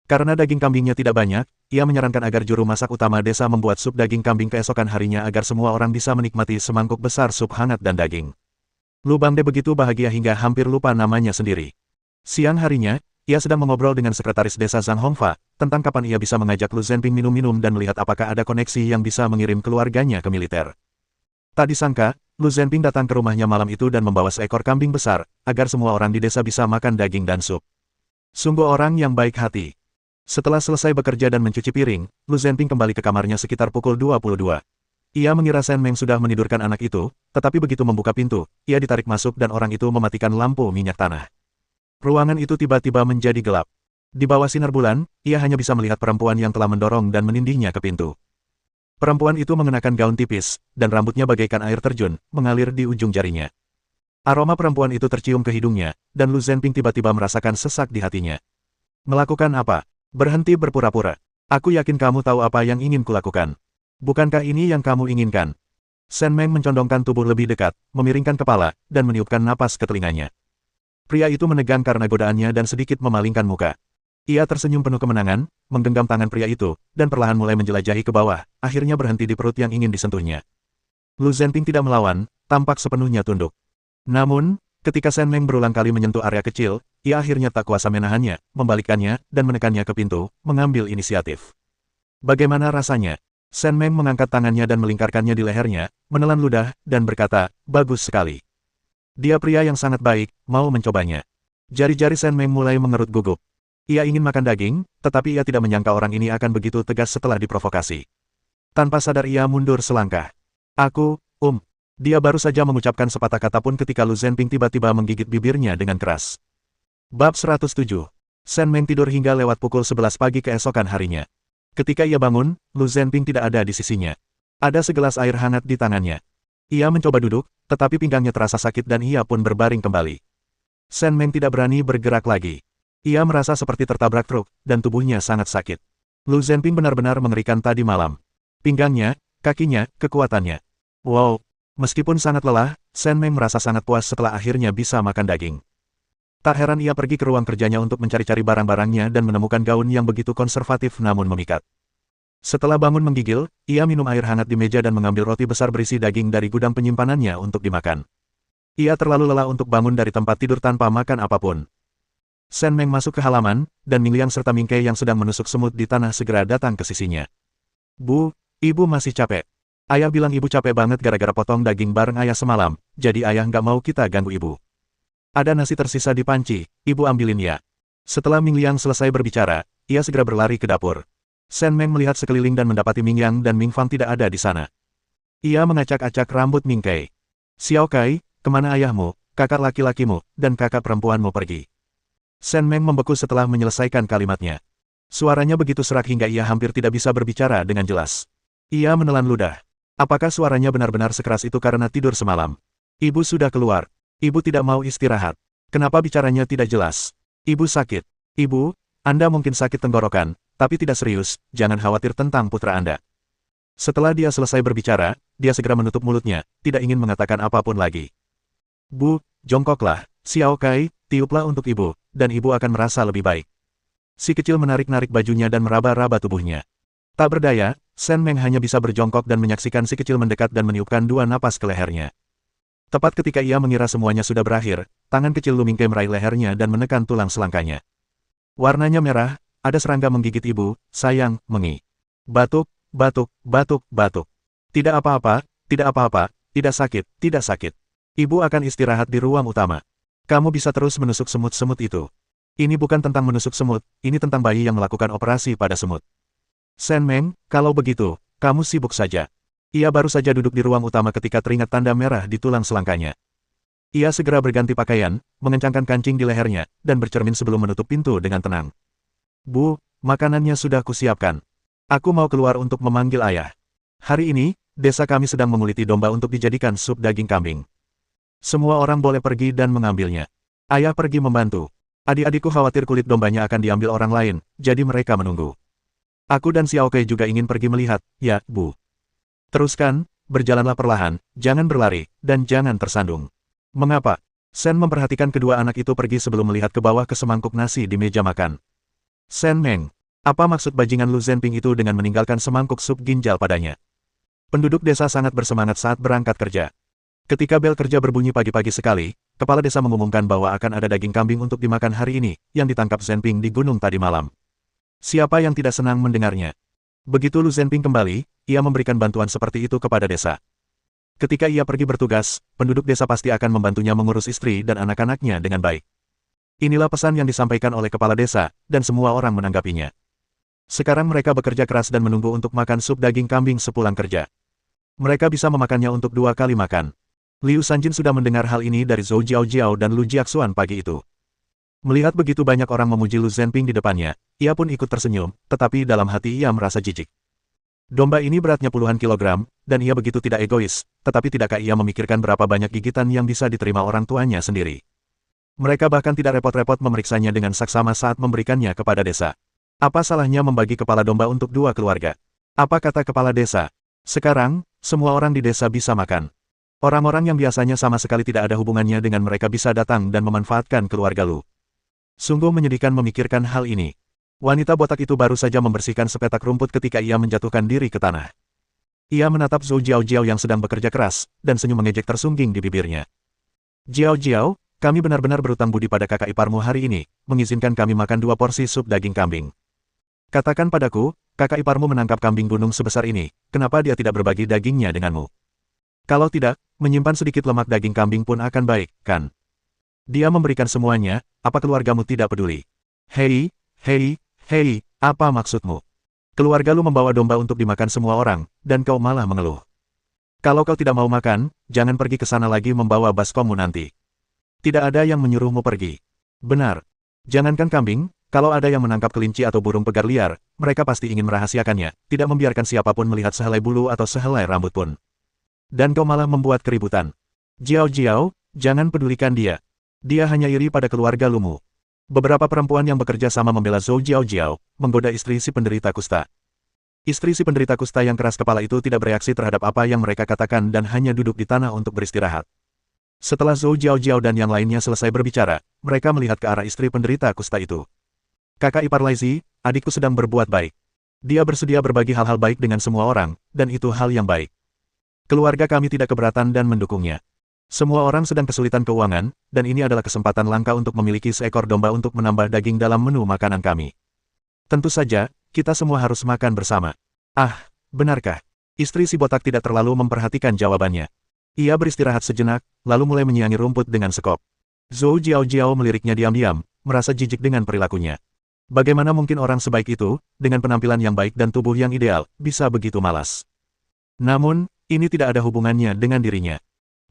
Karena daging kambingnya tidak banyak, ia menyarankan agar juru masak utama desa membuat sup daging kambing keesokan harinya agar semua orang bisa menikmati semangkuk besar sup hangat dan daging. Lu Bangde begitu bahagia hingga hampir lupa namanya sendiri. Siang harinya, ia sedang mengobrol dengan sekretaris desa Zhang Hongfa, tentang kapan ia bisa mengajak Lu Zhenping minum-minum dan melihat apakah ada koneksi yang bisa mengirim keluarganya ke militer. Tak disangka, Lu Zhenping datang ke rumahnya malam itu dan membawa seekor kambing besar, agar semua orang di desa bisa makan daging dan sup. Sungguh orang yang baik hati. Setelah selesai bekerja dan mencuci piring, Lu Zhenping kembali ke kamarnya sekitar pukul 22. Ia mengira Shen Meng sudah menidurkan anak itu, tetapi begitu membuka pintu, ia ditarik masuk dan orang itu mematikan lampu minyak tanah. Ruangan itu tiba-tiba menjadi gelap. Di bawah sinar bulan, ia hanya bisa melihat perempuan yang telah mendorong dan menindihnya ke pintu. Perempuan itu mengenakan gaun tipis, dan rambutnya bagaikan air terjun, mengalir di ujung jarinya. Aroma perempuan itu tercium ke hidungnya, dan Lu Zhenping tiba-tiba merasakan sesak di hatinya. Melakukan apa? Berhenti berpura-pura. Aku yakin kamu tahu apa yang ingin kulakukan. Bukankah ini yang kamu inginkan? Shen Meng mencondongkan tubuh lebih dekat, memiringkan kepala, dan meniupkan napas ke telinganya. Pria itu menegang karena godaannya dan sedikit memalingkan muka. Ia tersenyum penuh kemenangan, menggenggam tangan pria itu, dan perlahan mulai menjelajahi ke bawah, akhirnya berhenti di perut yang ingin disentuhnya. Lu Zhenping tidak melawan, tampak sepenuhnya tunduk. Namun, ketika Shen Meng berulang kali menyentuh area kecil, ia akhirnya tak kuasa menahannya, membalikkannya, dan menekannya ke pintu, mengambil inisiatif. Bagaimana rasanya? Shen Meng mengangkat tangannya dan melingkarkannya di lehernya, menelan ludah, dan berkata, bagus sekali. Dia pria yang sangat baik, mau mencobanya. Jari-jari Shen Meng mulai mengerut gugup. Ia ingin makan daging, tetapi ia tidak menyangka orang ini akan begitu tegas setelah diprovokasi. Tanpa sadar ia mundur selangkah. Aku, Dia baru saja mengucapkan sepatah kata pun ketika Lu Zhenping tiba-tiba menggigit bibirnya dengan keras. Bab 107. Shen Meng tidur hingga lewat pukul 11 pagi keesokan harinya. Ketika ia bangun, Lu Zhenping tidak ada di sisinya. Ada segelas air hangat di tangannya. Ia mencoba duduk, tetapi pinggangnya terasa sakit dan ia pun berbaring kembali. Shen Meng tidak berani bergerak lagi. Ia merasa seperti tertabrak truk, dan tubuhnya sangat sakit. Lu Zhenping benar-benar mengerikan tadi malam. Pinggangnya, kakinya, kekuatannya. Wow! Meskipun sangat lelah, Shen Meng merasa sangat puas setelah akhirnya bisa makan daging. Tak heran ia pergi ke ruang kerjanya untuk mencari-cari barang-barangnya dan menemukan gaun yang begitu konservatif namun memikat. Setelah bangun menggigil, ia minum air hangat di meja dan mengambil roti besar berisi daging dari gudang penyimpanannya untuk dimakan. Ia terlalu lelah untuk bangun dari tempat tidur tanpa makan apapun. Shen Meng masuk ke halaman, dan Ming Liang serta Ming Kei yang sedang menusuk semut di tanah segera datang ke sisinya. Bu, ibu masih capek. Ayah bilang ibu capek banget gara-gara potong daging bareng ayah semalam, jadi ayah nggak mau kita ganggu ibu. Ada nasi tersisa di panci, ibu ambilin ya. Setelah Ming Liang selesai berbicara, ia segera berlari ke dapur. Shen Meng melihat sekeliling dan mendapati Ming Yang dan Ming Fang tidak ada di sana. Ia mengacak-acak rambut Ming Kei. Xiao Kai, kemana ayahmu, kakak laki-lakimu, dan kakak perempuanmu pergi? Shen Meng membeku setelah menyelesaikan kalimatnya. Suaranya begitu serak hingga ia hampir tidak bisa berbicara dengan jelas. Ia menelan ludah. Apakah suaranya benar-benar sekeras itu karena tidur semalam? Ibu sudah keluar. Ibu tidak mau istirahat. Kenapa bicaranya tidak jelas? Ibu sakit. Ibu, Anda mungkin sakit tenggorokan, tapi tidak serius, jangan khawatir tentang putra Anda. Setelah dia selesai berbicara, dia segera menutup mulutnya, tidak ingin mengatakan apapun lagi. Bu, jongkoklah, Xiao Kai, tiuplah untuk ibu, dan ibu akan merasa lebih baik. Si kecil menarik-narik bajunya dan meraba-raba tubuhnya. Tak berdaya, Shen Meng hanya bisa berjongkok dan menyaksikan si kecil mendekat dan meniupkan 2 napas ke lehernya. Tepat ketika ia mengira semuanya sudah berakhir, tangan kecil Lu Mingke meraih lehernya dan menekan tulang selangkanya. Warnanya merah, ada serangga menggigit ibu, sayang, mengi. Batuk, batuk, batuk, batuk. Tidak apa-apa, tidak apa-apa, tidak sakit, tidak sakit. Ibu akan istirahat di ruang utama. Kamu bisa terus menusuk semut-semut itu. Ini bukan tentang menusuk semut, ini tentang bayi yang melakukan operasi pada semut. Shen Meng, kalau begitu, kamu sibuk saja. Ia baru saja duduk di ruang utama ketika teringat tanda merah di tulang selangkanya. Ia segera berganti pakaian, mengencangkan kancing di lehernya, dan bercermin sebelum menutup pintu dengan tenang. Bu, Makanannya sudah kusiapkan. Aku mau keluar untuk memanggil ayah. Hari ini, desa kami sedang menguliti domba untuk dijadikan sup daging kambing. Semua orang boleh pergi dan mengambilnya. Ayah pergi membantu. Adik-adikku khawatir kulit dombanya akan diambil orang lain, jadi mereka menunggu. Aku dan Xiaokei juga ingin pergi melihat, ya, Bu. Teruskan, berjalanlah perlahan, jangan berlari, dan jangan tersandung. Mengapa? Sen memperhatikan kedua anak itu pergi sebelum melihat ke bawah ke semangkuk nasi di meja makan. Sen Meng, apa maksud bajingan Lu Zhenping itu dengan meninggalkan semangkuk sup ginjal padanya? Penduduk desa sangat bersemangat saat berangkat kerja. Ketika bel kerja berbunyi pagi-pagi sekali, kepala desa mengumumkan bahwa akan ada daging kambing untuk dimakan hari ini, yang ditangkap Zhenping di gunung tadi malam. Siapa yang tidak senang mendengarnya? Begitu Lu Zhenping kembali, ia memberikan bantuan seperti itu kepada desa. Ketika ia pergi bertugas, penduduk desa pasti akan membantunya mengurus istri dan anak-anaknya dengan baik. Inilah pesan yang disampaikan oleh kepala desa, dan semua orang menanggapinya. Sekarang mereka bekerja keras dan menunggu untuk makan sup daging kambing sepulang kerja. Mereka bisa memakannya untuk 2 kali makan. Liu Sanjin sudah mendengar hal ini dari Zhou Jiaojiao dan Lu Jiaxuan pagi itu. Melihat begitu banyak orang memuji Lu Zhenping di depannya, ia pun ikut tersenyum, tetapi dalam hati ia merasa jijik. Domba ini beratnya puluhan kilogram, dan ia begitu tidak egois, tetapi tidakkah ia memikirkan berapa banyak gigitan yang bisa diterima orang tuanya sendiri. Mereka bahkan tidak repot-repot memeriksanya dengan saksama saat memberikannya kepada desa. Apa salahnya membagi kepala domba untuk 2 keluarga? Apa kata kepala desa? Sekarang, semua orang di desa bisa makan. Orang-orang yang biasanya sama sekali tidak ada hubungannya dengan mereka bisa datang dan memanfaatkan keluarga Lu. Sungguh menyedihkan memikirkan hal ini. Wanita botak itu baru saja membersihkan sepetak rumput ketika ia menjatuhkan diri ke tanah. Ia menatap Zhou Jiaojiao yang sedang bekerja keras, dan senyum mengejek tersungging di bibirnya. Jiaojiao, kami benar-benar berutang budi pada kakak iparmu hari ini, mengizinkan kami makan 2 porsi sup daging kambing. Katakan padaku, kakak iparmu menangkap kambing gunung sebesar ini, kenapa dia tidak berbagi dagingnya denganmu? Kalau tidak, menyimpan sedikit lemak daging kambing pun akan baik, kan? Dia memberikan semuanya, apa keluargamu tidak peduli? Hei, hei, hei, apa maksudmu? Keluarga Lu membawa domba untuk dimakan semua orang, dan kau malah mengeluh. Kalau kau tidak mau makan, jangan pergi ke sana lagi membawa baskommu nanti. Tidak ada yang menyuruhmu pergi. Benar. Jangankan kambing, kalau ada yang menangkap kelinci atau burung pegar liar, mereka pasti ingin merahasiakannya, tidak membiarkan siapapun melihat sehelai bulu atau sehelai rambut pun. Dan kau malah membuat keributan. Jiao, jangan pedulikan dia. Dia hanya iri pada keluarga Lumu. Beberapa perempuan yang bekerja sama membela Zhou Jiaojiao, menggoda istri si penderita kusta. Istri si penderita kusta yang keras kepala itu tidak bereaksi terhadap apa yang mereka katakan dan hanya duduk di tanah untuk beristirahat. Setelah Zhou Jiaojiao dan yang lainnya selesai berbicara, mereka melihat ke arah istri penderita kusta itu. Kakak ipar Laizi, adikku sedang berbuat baik. Dia bersedia berbagi hal-hal baik dengan semua orang, dan itu hal yang baik. Keluarga kami tidak keberatan dan mendukungnya. Semua orang sedang kesulitan keuangan, dan ini adalah kesempatan langka untuk memiliki seekor domba untuk menambah daging dalam menu makanan kami. Tentu saja, kita semua harus makan bersama. Ah, benarkah? Istri si botak tidak terlalu memperhatikan jawabannya. Ia beristirahat sejenak, lalu mulai menyiangi rumput dengan sekop. Zhou Jiaojiao meliriknya diam-diam, merasa jijik dengan perilakunya. Bagaimana mungkin orang sebaik itu, dengan penampilan yang baik dan tubuh yang ideal, bisa begitu malas? Namun, ini tidak ada hubungannya dengan dirinya.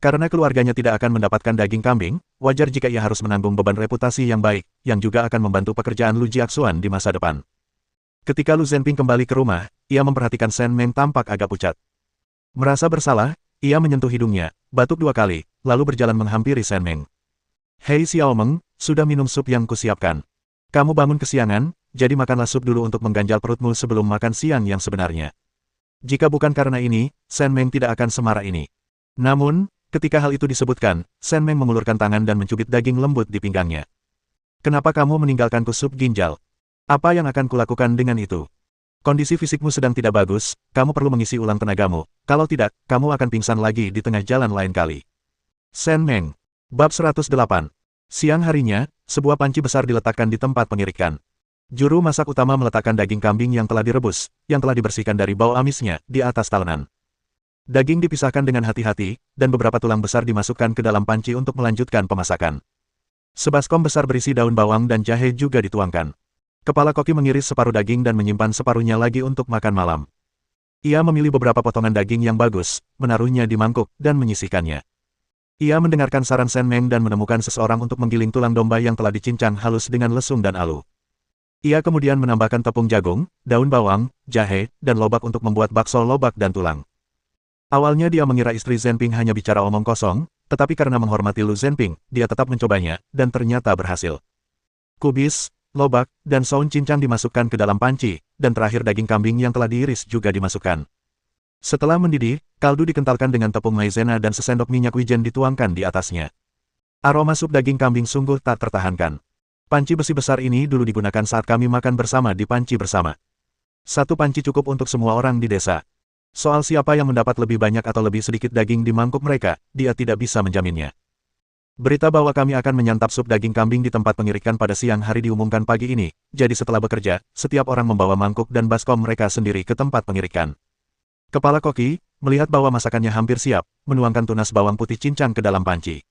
Karena keluarganya tidak akan mendapatkan daging kambing, wajar jika ia harus menanggung beban reputasi yang baik, yang juga akan membantu pekerjaan Lu Jiaxuan di masa depan. Ketika Lu Zhenping kembali ke rumah, ia memperhatikan Sen Meng tampak agak pucat. Merasa bersalah, ia menyentuh hidungnya, batuk 2 kali, lalu berjalan menghampiri Sen Meng. Hei Xiao Meng, sudah minum sup yang kusiapkan. Kamu bangun kesiangan, jadi makanlah sup dulu untuk mengganjal perutmu sebelum makan siang yang sebenarnya. Jika bukan karena ini, Sen Meng tidak akan semarah ini. Namun, ketika hal itu disebutkan, Sen Meng mengulurkan tangan dan mencubit daging lembut di pinggangnya. Kenapa kamu meninggalkanku sup ginjal? Apa yang akan kulakukan dengan itu? Kondisi fisikmu sedang tidak bagus, kamu perlu mengisi ulang tenagamu, kalau tidak, kamu akan pingsan lagi di tengah jalan lain kali. Sen Meng. Bab 108. Siang harinya, sebuah panci besar diletakkan di tempat pengirikan. Juru masak utama meletakkan daging kambing yang telah direbus, yang telah dibersihkan dari bau amisnya, di atas talenan. Daging dipisahkan dengan hati-hati, dan beberapa tulang besar dimasukkan ke dalam panci untuk melanjutkan pemasakan. Sebaskom besar berisi daun bawang dan jahe juga dituangkan. Kepala koki mengiris separuh daging dan menyimpan separuhnya lagi untuk makan malam. Ia memilih beberapa potongan daging yang bagus, menaruhnya di mangkuk, dan menyisihkannya. Ia mendengarkan saran Sen Meng dan menemukan seseorang untuk menggiling tulang domba yang telah dicincang halus dengan lesung dan alu. Ia kemudian menambahkan tepung jagung, daun bawang, jahe, dan lobak untuk membuat bakso lobak dan tulang. Awalnya dia mengira istri Zhenping hanya bicara omong kosong, tetapi karena menghormati Lu Zhenping, dia tetap mencobanya, dan ternyata berhasil. Kubis, lobak, dan saun cincang dimasukkan ke dalam panci, dan terakhir daging kambing yang telah diiris juga dimasukkan. Setelah mendidih, kaldu dikentalkan dengan tepung maizena dan sesendok minyak wijen dituangkan di atasnya. Aroma sup daging kambing sungguh tak tertahankan. Panci besi besar ini dulu digunakan saat kami makan bersama di panci bersama. Satu panci cukup untuk semua orang di desa. Soal siapa yang mendapat lebih banyak atau lebih sedikit daging di mangkuk mereka, dia tidak bisa menjaminnya. Berita bahwa kami akan menyantap sup daging kambing di tempat pengirikan pada siang hari diumumkan pagi ini, jadi setelah bekerja, setiap orang membawa mangkuk dan baskom mereka sendiri ke tempat pengirikan. Kepala koki, melihat bahwa masakannya hampir siap, menuangkan tunas bawang putih cincang ke dalam panci.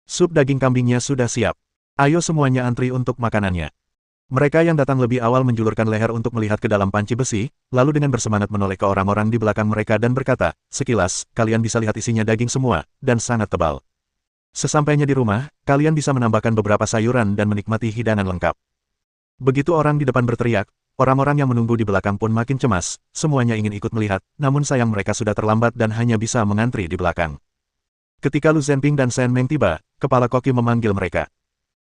Sup daging kambingnya sudah siap. Ayo semuanya antri untuk makanannya. Mereka yang datang lebih awal menjulurkan leher untuk melihat ke dalam panci besi, lalu dengan bersemangat menoleh ke orang-orang di belakang mereka dan berkata, sekilas, kalian bisa lihat isinya daging semua, dan sangat tebal. Sesampainya di rumah, kalian bisa menambahkan beberapa sayuran dan menikmati hidangan lengkap. Begitu orang di depan berteriak, orang-orang yang menunggu di belakang pun makin cemas, semuanya ingin ikut melihat, namun sayang mereka sudah terlambat dan hanya bisa mengantri di belakang. Ketika Lu Zhenping dan Shen Meng tiba, kepala koki memanggil mereka.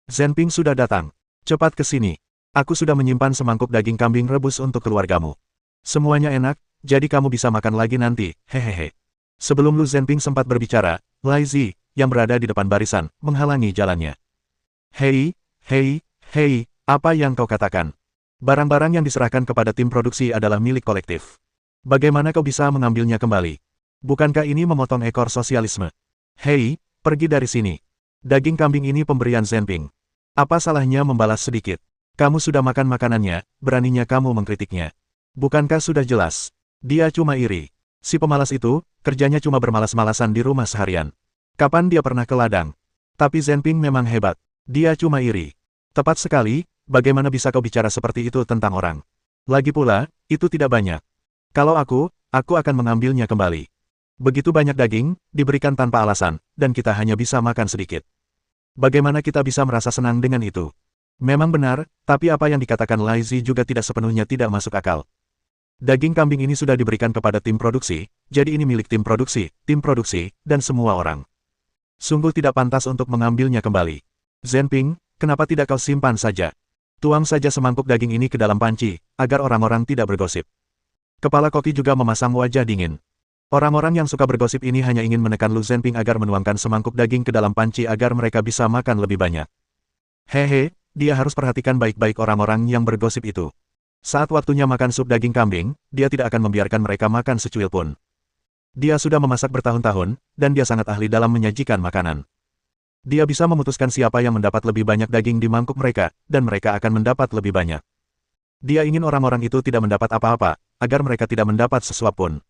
Zhenping sudah datang. Cepat ke sini. Aku sudah menyimpan semangkuk daging kambing rebus untuk keluargamu. Semuanya enak, jadi kamu bisa makan lagi nanti, hehehe. Sebelum Lu Zhenping sempat berbicara, Lai Zi, yang berada di depan barisan, menghalangi jalannya. Hei, apa yang kau katakan? Barang-barang yang diserahkan kepada tim produksi adalah milik kolektif. Bagaimana kau bisa mengambilnya kembali? Bukankah ini memotong ekor sosialisme? Hei, pergi dari sini. Daging kambing ini pemberian Zhenping. Apa salahnya membalas sedikit? Kamu sudah makan makanannya, beraninya kamu mengkritiknya. Bukankah sudah jelas? Dia cuma iri. Si pemalas itu, kerjanya cuma bermalas-malasan di rumah seharian. Kapan dia pernah ke ladang? Tapi Zhenping memang hebat. Dia cuma iri. Tepat sekali, bagaimana bisa kau bicara seperti itu tentang orang? Lagi pula, itu tidak banyak. Kalau aku akan mengambilnya kembali. Begitu banyak daging, diberikan tanpa alasan, dan kita hanya bisa makan sedikit. Bagaimana kita bisa merasa senang dengan itu? Memang benar, tapi apa yang dikatakan Lai Zi juga tidak sepenuhnya tidak masuk akal. Daging kambing ini sudah diberikan kepada tim produksi, jadi ini milik tim produksi, dan semua orang. Sungguh tidak pantas untuk mengambilnya kembali. Zhenping, kenapa tidak kau simpan saja? Tuang saja semangkuk daging ini ke dalam panci, agar orang-orang tidak bergosip. Kepala koki juga memasang wajah dingin. Orang-orang yang suka bergosip ini hanya ingin menekan Lu Zhenping agar menuangkan semangkuk daging ke dalam panci agar mereka bisa makan lebih banyak. Hehe, dia harus perhatikan baik-baik orang-orang yang bergosip itu. Saat waktunya makan sup daging kambing, dia tidak akan membiarkan mereka makan secuil pun. Dia sudah memasak bertahun-tahun, dan dia sangat ahli dalam menyajikan makanan. Dia bisa memutuskan siapa yang mendapat lebih banyak daging di mangkuk mereka, dan mereka akan mendapat lebih banyak. Dia ingin orang-orang itu tidak mendapat apa-apa, agar mereka tidak mendapat sesuap pun.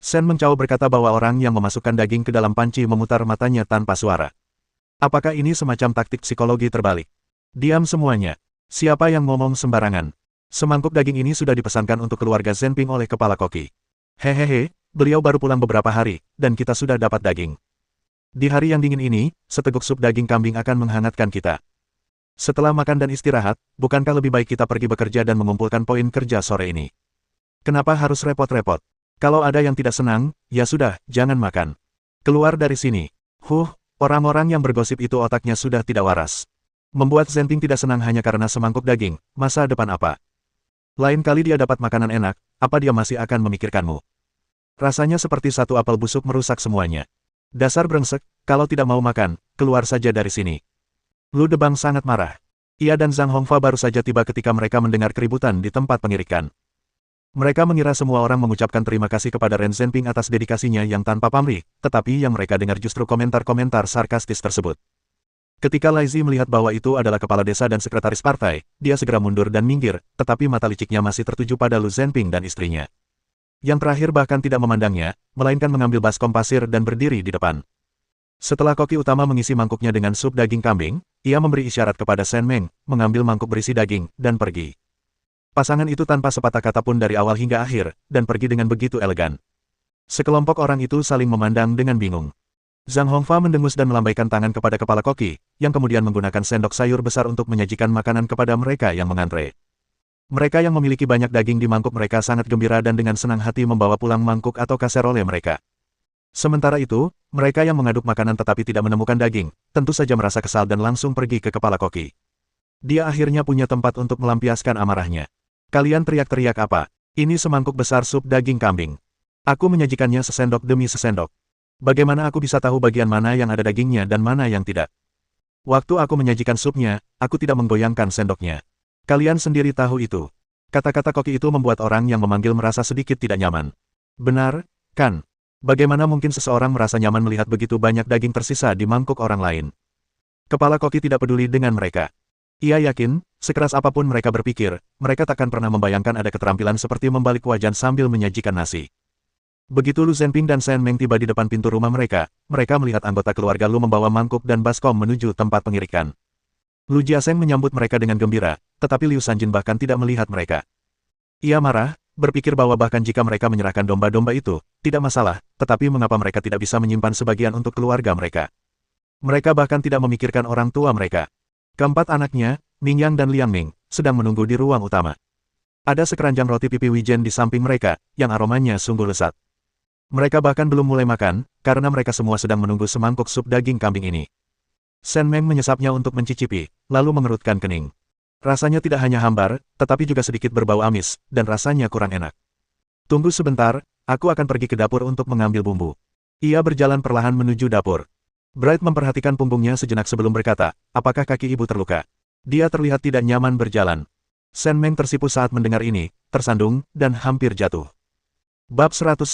Shen Mengcao berkata bahwa orang yang memasukkan daging ke dalam panci memutar matanya tanpa suara. Apakah ini semacam taktik psikologi terbalik? Diam semuanya. Siapa yang ngomong sembarangan? Semangkuk daging ini sudah dipesankan untuk keluarga Zhenping oleh kepala koki. Hehehe, beliau baru pulang beberapa hari, dan kita sudah dapat daging. Di hari yang dingin ini, seteguk sup daging kambing akan menghangatkan kita. Setelah makan dan istirahat, bukankah lebih baik kita pergi bekerja dan mengumpulkan poin kerja sore ini? Kenapa harus repot-repot? Kalau ada yang tidak senang, ya sudah, jangan makan. Keluar dari sini. Orang-orang yang bergosip itu otaknya sudah tidak waras. Membuat Zhenping tidak senang hanya karena semangkuk daging, masa depan apa? Lain kali dia dapat makanan enak, apa dia masih akan memikirkanmu? Rasanya seperti satu apel busuk merusak semuanya. Dasar brengsek, kalau tidak mau makan, keluar saja dari sini. Lu Debang sangat marah. Ia dan Zhang Hongfa baru saja tiba ketika mereka mendengar keributan di tempat pengirikan. Mereka mengira semua orang mengucapkan terima kasih kepada Ren Zhenping atas dedikasinya yang tanpa pamrih, tetapi yang mereka dengar justru komentar-komentar sarkastis tersebut. Ketika Lai Zi melihat bahwa itu adalah kepala desa dan sekretaris partai, dia segera mundur dan minggir, tetapi mata liciknya masih tertuju pada Lu Zhenping dan istrinya. Yang terakhir bahkan tidak memandangnya, melainkan mengambil baskom pasir dan berdiri di depan. Setelah koki utama mengisi mangkuknya dengan sup daging kambing, ia memberi isyarat kepada Shen Meng, mengambil mangkuk berisi daging, dan pergi. Pasangan itu tanpa sepatah kata pun dari awal hingga akhir, dan pergi dengan begitu elegan. Sekelompok orang itu saling memandang dengan bingung. Zhang Hongfa mendengus dan melambaikan tangan kepada kepala koki, yang kemudian menggunakan sendok sayur besar untuk menyajikan makanan kepada mereka yang mengantre. Mereka yang memiliki banyak daging di mangkuk mereka sangat gembira dan dengan senang hati membawa pulang mangkuk atau kaserole mereka. Sementara itu, mereka yang mengaduk makanan tetapi tidak menemukan daging, tentu saja merasa kesal dan langsung pergi ke kepala koki. Dia akhirnya punya tempat untuk melampiaskan amarahnya. Kalian teriak-teriak apa? Ini semangkuk besar sup daging kambing. Aku menyajikannya sesendok demi sesendok. Bagaimana aku bisa tahu bagian mana yang ada dagingnya dan mana yang tidak? Waktu aku menyajikan supnya, aku tidak menggoyangkan sendoknya. Kalian sendiri tahu itu. Kata-kata koki itu membuat orang yang memanggil merasa sedikit tidak nyaman. Benar, kan? Bagaimana mungkin seseorang merasa nyaman melihat begitu banyak daging tersisa di mangkuk orang lain? Kepala koki tidak peduli dengan mereka. Ia yakin, sekeras apapun mereka berpikir, mereka takkan pernah membayangkan ada keterampilan seperti membalik wajan sambil menyajikan nasi. Begitu Lu Zhenping dan Shen Meng tiba di depan pintu rumah mereka melihat anggota keluarga Lu membawa mangkuk dan baskom menuju tempat pengirikan. Lu Jiasheng menyambut mereka dengan gembira, tetapi Liu Sanjin bahkan tidak melihat mereka. Ia marah, berpikir bahwa bahkan jika mereka menyerahkan domba-domba itu, tidak masalah, tetapi mengapa mereka tidak bisa menyimpan sebagian untuk keluarga mereka? Mereka bahkan tidak memikirkan orang tua mereka. Keempat anaknya, Mingyang dan Liang Ning, sedang menunggu di ruang utama. Ada sekeranjang roti pipi wijen di samping mereka, yang aromanya sungguh lezat. Mereka bahkan belum mulai makan, karena mereka semua sedang menunggu semangkuk sup daging kambing ini. Shen Meng menyesapnya untuk mencicipi, lalu mengerutkan kening. Rasanya tidak hanya hambar, tetapi juga sedikit berbau amis, dan rasanya kurang enak. Tunggu sebentar, aku akan pergi ke dapur untuk mengambil bumbu. Ia berjalan perlahan menuju dapur. Bright memperhatikan punggungnya sejenak sebelum berkata, apakah kaki ibu terluka? Dia terlihat tidak nyaman berjalan. Shen Meng tersipu saat mendengar ini, tersandung, dan hampir jatuh. Bab 109.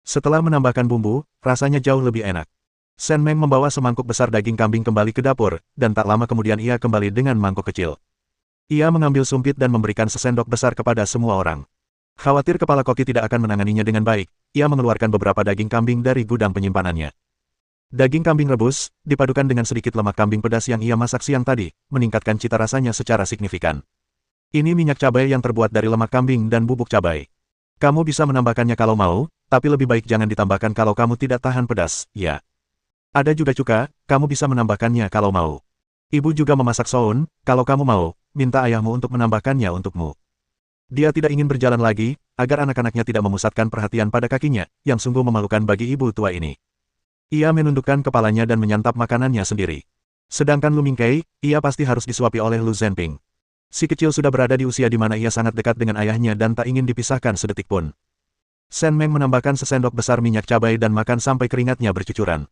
Setelah menambahkan bumbu, rasanya jauh lebih enak. Shen Meng membawa semangkuk besar daging kambing kembali ke dapur, dan tak lama kemudian ia kembali dengan mangkuk kecil. Ia mengambil sumpit dan memberikan sesendok besar kepada semua orang. Khawatir kepala koki tidak akan menanganinya dengan baik, ia mengeluarkan beberapa daging kambing dari gudang penyimpanannya. Daging kambing rebus, dipadukan dengan sedikit lemak kambing pedas yang ia masak siang tadi, meningkatkan cita rasanya secara signifikan. Ini minyak cabai yang terbuat dari lemak kambing dan bubuk cabai. Kamu bisa menambahkannya kalau mau, tapi lebih baik jangan ditambahkan kalau kamu tidak tahan pedas, ya. Ada juga cuka, kamu bisa menambahkannya kalau mau. Ibu juga memasak soun, kalau kamu mau, minta ayahmu untuk menambahkannya untukmu. Dia tidak ingin berjalan lagi, agar anak-anaknya tidak memusatkan perhatian pada kakinya, yang sungguh memalukan bagi ibu tua ini. Ia menundukkan kepalanya dan menyantap makanannya sendiri. Sedangkan Lu Mingkei, ia pasti harus disuapi oleh Lu Zhenping. Si kecil sudah berada di usia di mana ia sangat dekat dengan ayahnya dan tak ingin dipisahkan sedetik pun. Shen Meng menambahkan sesendok besar minyak cabai dan makan sampai keringatnya bercucuran.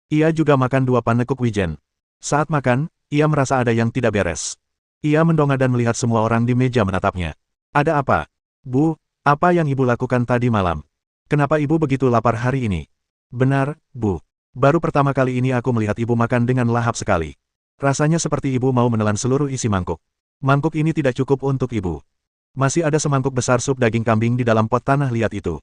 Ia juga makan 2 panekuk wijen. Saat makan, ia merasa ada yang tidak beres. Ia mendongak dan melihat semua orang di meja menatapnya. Ada apa? Bu, apa yang ibu lakukan tadi malam? Kenapa ibu begitu lapar hari ini? Benar, Bu. Baru pertama kali ini aku melihat ibu makan dengan lahap sekali. Rasanya seperti ibu mau menelan seluruh isi mangkuk. Mangkuk ini tidak cukup untuk ibu. Masih ada semangkuk besar sup daging kambing di dalam pot tanah liat itu.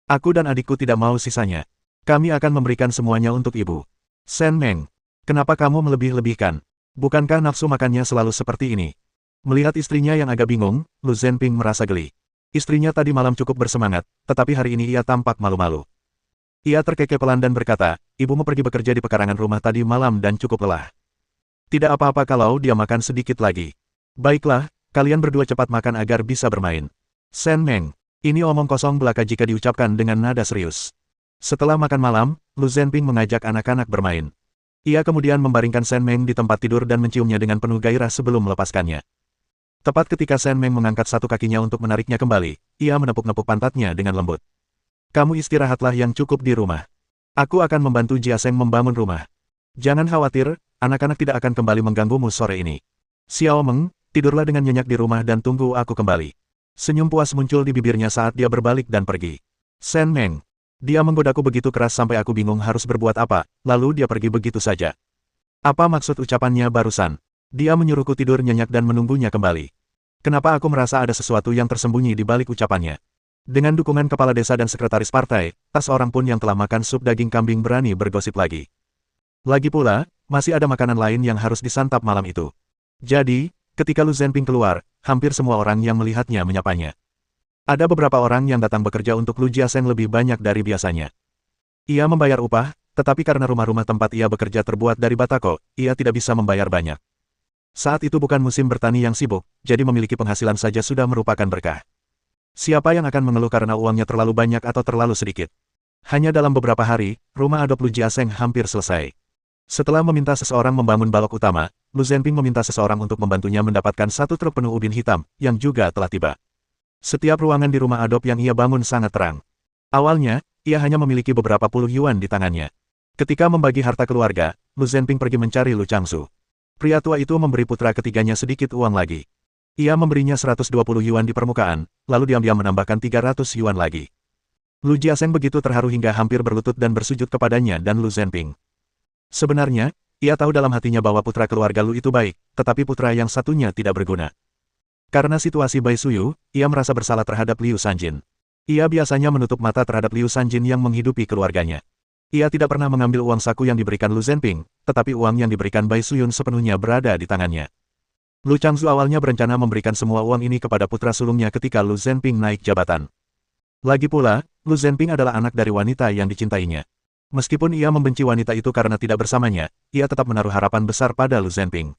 Aku dan adikku tidak mau sisanya. Kami akan memberikan semuanya untuk ibu. Shen Meng, kenapa kamu melebih-lebihkan? Bukankah nafsu makannya selalu seperti ini? Melihat istrinya yang agak bingung, Lu Zhenping merasa geli. Istrinya tadi malam cukup bersemangat, tetapi hari ini ia tampak malu-malu. Ia terkekepelan dan berkata, ibumu pergi bekerja di pekarangan rumah tadi malam dan cukup lelah. Tidak apa-apa kalau dia makan sedikit lagi. Baiklah, kalian berdua cepat makan agar bisa bermain. Shen Meng, ini omong kosong belaka jika diucapkan dengan nada serius. Setelah makan malam, Lu Zhenping mengajak anak-anak bermain. Ia kemudian membaringkan Shen Meng di tempat tidur dan menciumnya dengan penuh gairah sebelum melepaskannya. Tepat ketika Shen Meng mengangkat satu kakinya untuk menariknya kembali, ia menepuk-nepuk pantatnya dengan lembut. Kamu istirahatlah yang cukup di rumah. Aku akan membantu Jiasheng membangun rumah. Jangan khawatir, anak-anak tidak akan kembali mengganggumu sore ini. Xiao Meng, tidurlah dengan nyenyak di rumah dan tunggu aku kembali. Senyum puas muncul di bibirnya saat dia berbalik dan pergi. Shen Meng. Dia menggodaku begitu keras sampai aku bingung harus berbuat apa, lalu dia pergi begitu saja. Apa maksud ucapannya barusan? Dia menyuruhku tidur nyenyak dan menunggunya kembali. Kenapa aku merasa ada sesuatu yang tersembunyi di balik ucapannya? Dengan dukungan kepala desa dan sekretaris partai, tak seorang pun yang telah makan sup daging kambing berani bergosip lagi. Lagi pula, masih ada makanan lain yang harus disantap malam itu. Jadi, ketika Lu Zhenping keluar, hampir semua orang yang melihatnya menyapanya. Ada beberapa orang yang datang bekerja untuk Lu Jiasheng lebih banyak dari biasanya. Ia membayar upah, tetapi karena rumah-rumah tempat ia bekerja terbuat dari batako, ia tidak bisa membayar banyak. Saat itu bukan musim bertani yang sibuk, jadi memiliki penghasilan saja sudah merupakan berkah. Siapa yang akan mengeluh karena uangnya terlalu banyak atau terlalu sedikit? Hanya dalam beberapa hari, rumah adop Lu Jiaseng hampir selesai. Setelah meminta seseorang membangun balok utama, Lu Zhenping meminta seseorang untuk membantunya mendapatkan satu truk penuh ubin hitam, yang juga telah tiba. Setiap ruangan di rumah adop yang ia bangun sangat terang. Awalnya, ia hanya memiliki beberapa puluh yuan di tangannya. Ketika membagi harta keluarga, Lu Zhenping pergi mencari Lu Changsu. Pria tua itu memberi putra ketiganya sedikit uang lagi. Ia memberinya 120 yuan di permukaan, lalu diam-diam menambahkan 300 yuan lagi. Lu Jiaseng begitu terharu hingga hampir berlutut dan bersujud kepadanya dan Lu Zhenping. Sebenarnya, ia tahu dalam hatinya bahwa putra keluarga Lu itu baik, tetapi putra yang satunya tidak berguna. Karena situasi Bai Suyu, ia merasa bersalah terhadap Liu Sanjin. Ia biasanya menutup mata terhadap Liu Sanjin yang menghidupi keluarganya. Ia tidak pernah mengambil uang saku yang diberikan Lu Zhenping, tetapi uang yang diberikan Bai Suyun sepenuhnya berada di tangannya. Lu Changzu awalnya berencana memberikan semua uang ini kepada putra sulungnya ketika Lu Zhenping naik jabatan. Lagi pula, Lu Zhenping adalah anak dari wanita yang dicintainya. Meskipun ia membenci wanita itu karena tidak bersamanya, ia tetap menaruh harapan besar pada Lu Zhenping.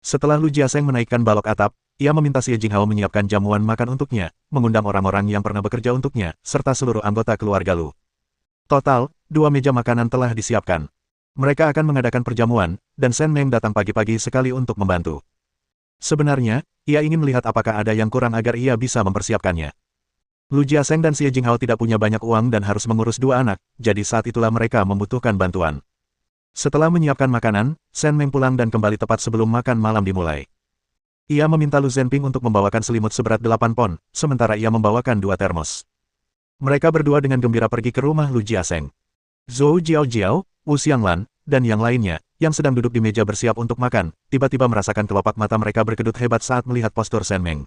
Setelah Lu Jiaseng menaikkan balok atap, ia meminta Xie Jinghao menyiapkan jamuan makan untuknya, mengundang orang-orang yang pernah bekerja untuknya, serta seluruh anggota keluarga Lu. Total, 2 meja makanan telah disiapkan. Mereka akan mengadakan perjamuan, dan Shen Meng datang pagi-pagi sekali untuk membantu. Sebenarnya, ia ingin melihat apakah ada yang kurang agar ia bisa mempersiapkannya. Lu Jiaseng dan Xie Jinghao tidak punya banyak uang dan harus mengurus 2 anak, jadi saat itulah mereka membutuhkan bantuan. Setelah menyiapkan makanan, Shen Meng pulang dan kembali tepat sebelum makan malam dimulai. Ia meminta Lu Zhenping untuk membawakan selimut seberat 8 pon, sementara ia membawakan 2 termos. Mereka berdua dengan gembira pergi ke rumah Lu Jiaseng. Zhou Jiao, Wu Xianglan, dan yang lainnya, yang sedang duduk di meja bersiap untuk makan, tiba-tiba merasakan kelopak mata mereka berkedut hebat saat melihat postur Shen Meng.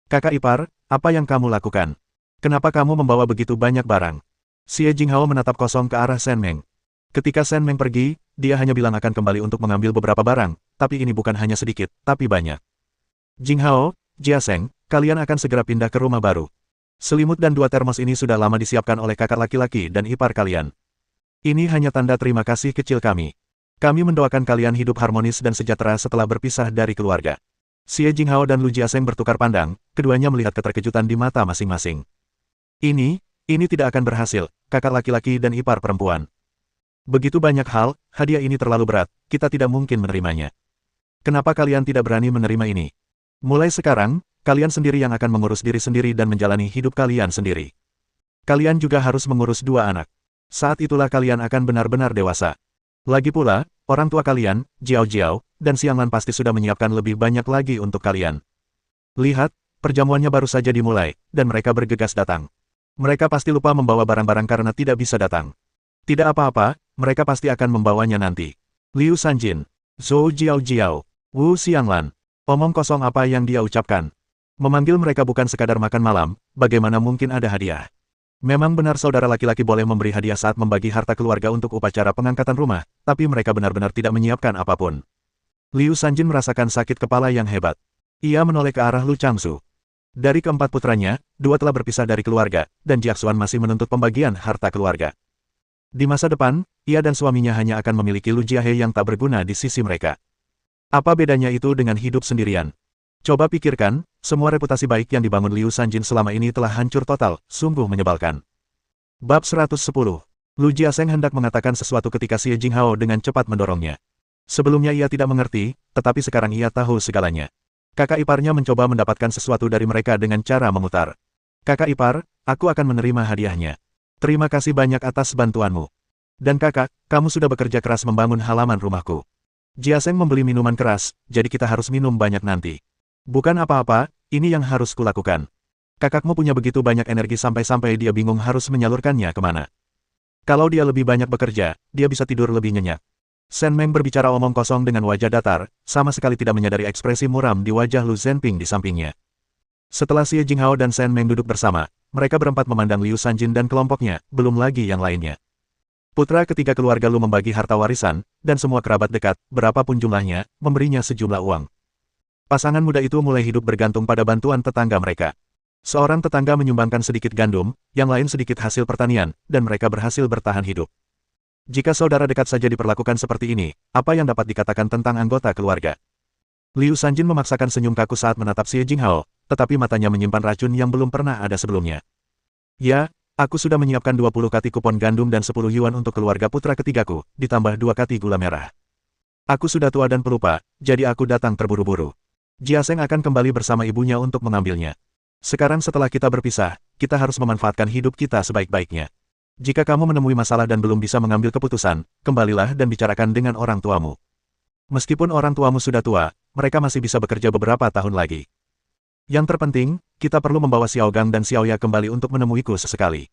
Kakak ipar, apa yang kamu lakukan? Kenapa kamu membawa begitu banyak barang? Xie Jinghao menatap kosong ke arah Shen Meng. Ketika Shen Meng pergi, dia hanya bilang akan kembali untuk mengambil beberapa barang, tapi ini bukan hanya sedikit, tapi banyak. Jinghao, Jiaseng, kalian akan segera pindah ke rumah baru. Selimut dan 2 termos ini sudah lama disiapkan oleh kakak laki-laki dan ipar kalian. Ini hanya tanda terima kasih kecil kami. Kami mendoakan kalian hidup harmonis dan sejahtera setelah berpisah dari keluarga. Xie Jinghao dan Lu Jiaseng bertukar pandang, keduanya melihat keterkejutan di mata masing-masing. Ini tidak akan berhasil, kakak laki-laki dan ipar perempuan. Begitu banyak hal, hadiah ini terlalu berat, kita tidak mungkin menerimanya. Kenapa kalian tidak berani menerima ini? Mulai sekarang, kalian sendiri yang akan mengurus diri sendiri dan menjalani hidup kalian sendiri. Kalian juga harus mengurus 2 anak. Saat itulah kalian akan benar-benar dewasa. Lagi pula, orang tua kalian, Jiao, dan Xianglan pasti sudah menyiapkan lebih banyak lagi untuk kalian. Lihat, perjamuannya baru saja dimulai, dan mereka bergegas datang. Mereka pasti lupa membawa barang-barang karena tidak bisa datang. Tidak apa-apa, mereka pasti akan membawanya nanti. Liu Sanjin, Zhou Jiao, Wu Xianglan. Omong kosong apa yang dia ucapkan. Memanggil mereka bukan sekadar makan malam, bagaimana mungkin ada hadiah? Memang benar saudara laki-laki boleh memberi hadiah saat membagi harta keluarga untuk upacara pengangkatan rumah, tapi mereka benar-benar tidak menyiapkan apapun. Liu Sanjin merasakan sakit kepala yang hebat. Ia menoleh ke arah Lu Changsu. Dari keempat putranya, 2 telah berpisah dari keluarga, dan Jiaxuan masih menuntut pembagian harta keluarga. Di masa depan, ia dan suaminya hanya akan memiliki Lu Jiahe yang tak berguna di sisi mereka. Apa bedanya itu dengan hidup sendirian? Coba pikirkan, semua reputasi baik yang dibangun Liu Sanjin selama ini telah hancur total, sungguh menyebalkan. Bab 110. Lu Jiaseng hendak mengatakan sesuatu ketika Xie Jinghao dengan cepat mendorongnya. Sebelumnya ia tidak mengerti, tetapi sekarang ia tahu segalanya. Kakak iparnya mencoba mendapatkan sesuatu dari mereka dengan cara memutar. Kakak ipar, aku akan menerima hadiahnya. Terima kasih banyak atas bantuanmu. Dan kakak, kamu sudah bekerja keras membangun halaman rumahku. Jiaseng membeli minuman keras, jadi kita harus minum banyak nanti. Bukan apa-apa, ini yang harus kulakukan. Kakakmu punya begitu banyak energi sampai-sampai dia bingung harus menyalurkannya kemana. Kalau dia lebih banyak bekerja, dia bisa tidur lebih nyenyak. Shen Meng berbicara omong kosong dengan wajah datar, sama sekali tidak menyadari ekspresi muram di wajah Lu Zhenping di sampingnya. Setelah Xie Jinghao dan Shen Meng duduk bersama, mereka berempat memandang Liu Sanjin dan kelompoknya, belum lagi yang lainnya. Putra ketiga keluarga Lu membagi harta warisan, dan semua kerabat dekat, berapapun jumlahnya, memberinya sejumlah uang. Pasangan muda itu mulai hidup bergantung pada bantuan tetangga mereka. Seorang tetangga menyumbangkan sedikit gandum, yang lain sedikit hasil pertanian, dan mereka berhasil bertahan hidup. Jika saudara dekat saja diperlakukan seperti ini, apa yang dapat dikatakan tentang anggota keluarga? Liu Sanjin memaksakan senyum kaku saat menatap Xie Jinghao, tetapi matanya menyimpan racun yang belum pernah ada sebelumnya. Ya, aku sudah menyiapkan 20 kati kupon gandum dan 10 yuan untuk keluarga putra ketigaku, ditambah 2 kati gula merah. Aku sudah tua dan pelupa, jadi aku datang terburu-buru. Jiaseng akan kembali bersama ibunya untuk mengambilnya. Sekarang setelah kita berpisah, kita harus memanfaatkan hidup kita sebaik-baiknya. Jika kamu menemui masalah dan belum bisa mengambil keputusan, kembalilah dan bicarakan dengan orang tuamu. Meskipun orang tuamu sudah tua, mereka masih bisa bekerja beberapa tahun lagi. Yang terpenting, kita perlu membawa Xiaogang dan Xiaoya kembali untuk menemuiku sesekali.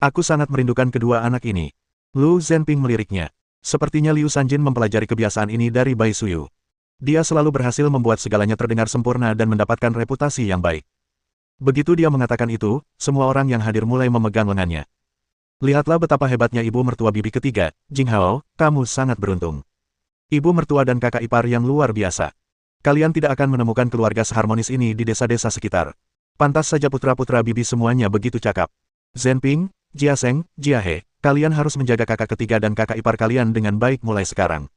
Aku sangat merindukan kedua anak ini. Lu Zhenping meliriknya. Sepertinya Liu Sanjin mempelajari kebiasaan ini dari Bai Suyu. Dia selalu berhasil membuat segalanya terdengar sempurna dan mendapatkan reputasi yang baik. Begitu dia mengatakan itu, semua orang yang hadir mulai memegang lengannya. Lihatlah betapa hebatnya ibu mertua bibi ketiga, Jinghao, kamu sangat beruntung. Ibu mertua dan kakak ipar yang luar biasa. Kalian tidak akan menemukan keluarga seharmonis ini di desa-desa sekitar. Pantas saja putra-putra bibi semuanya begitu cakap. Zhenping, Jiaseng, Jiahe, kalian harus menjaga kakak ketiga dan kakak ipar kalian dengan baik mulai sekarang.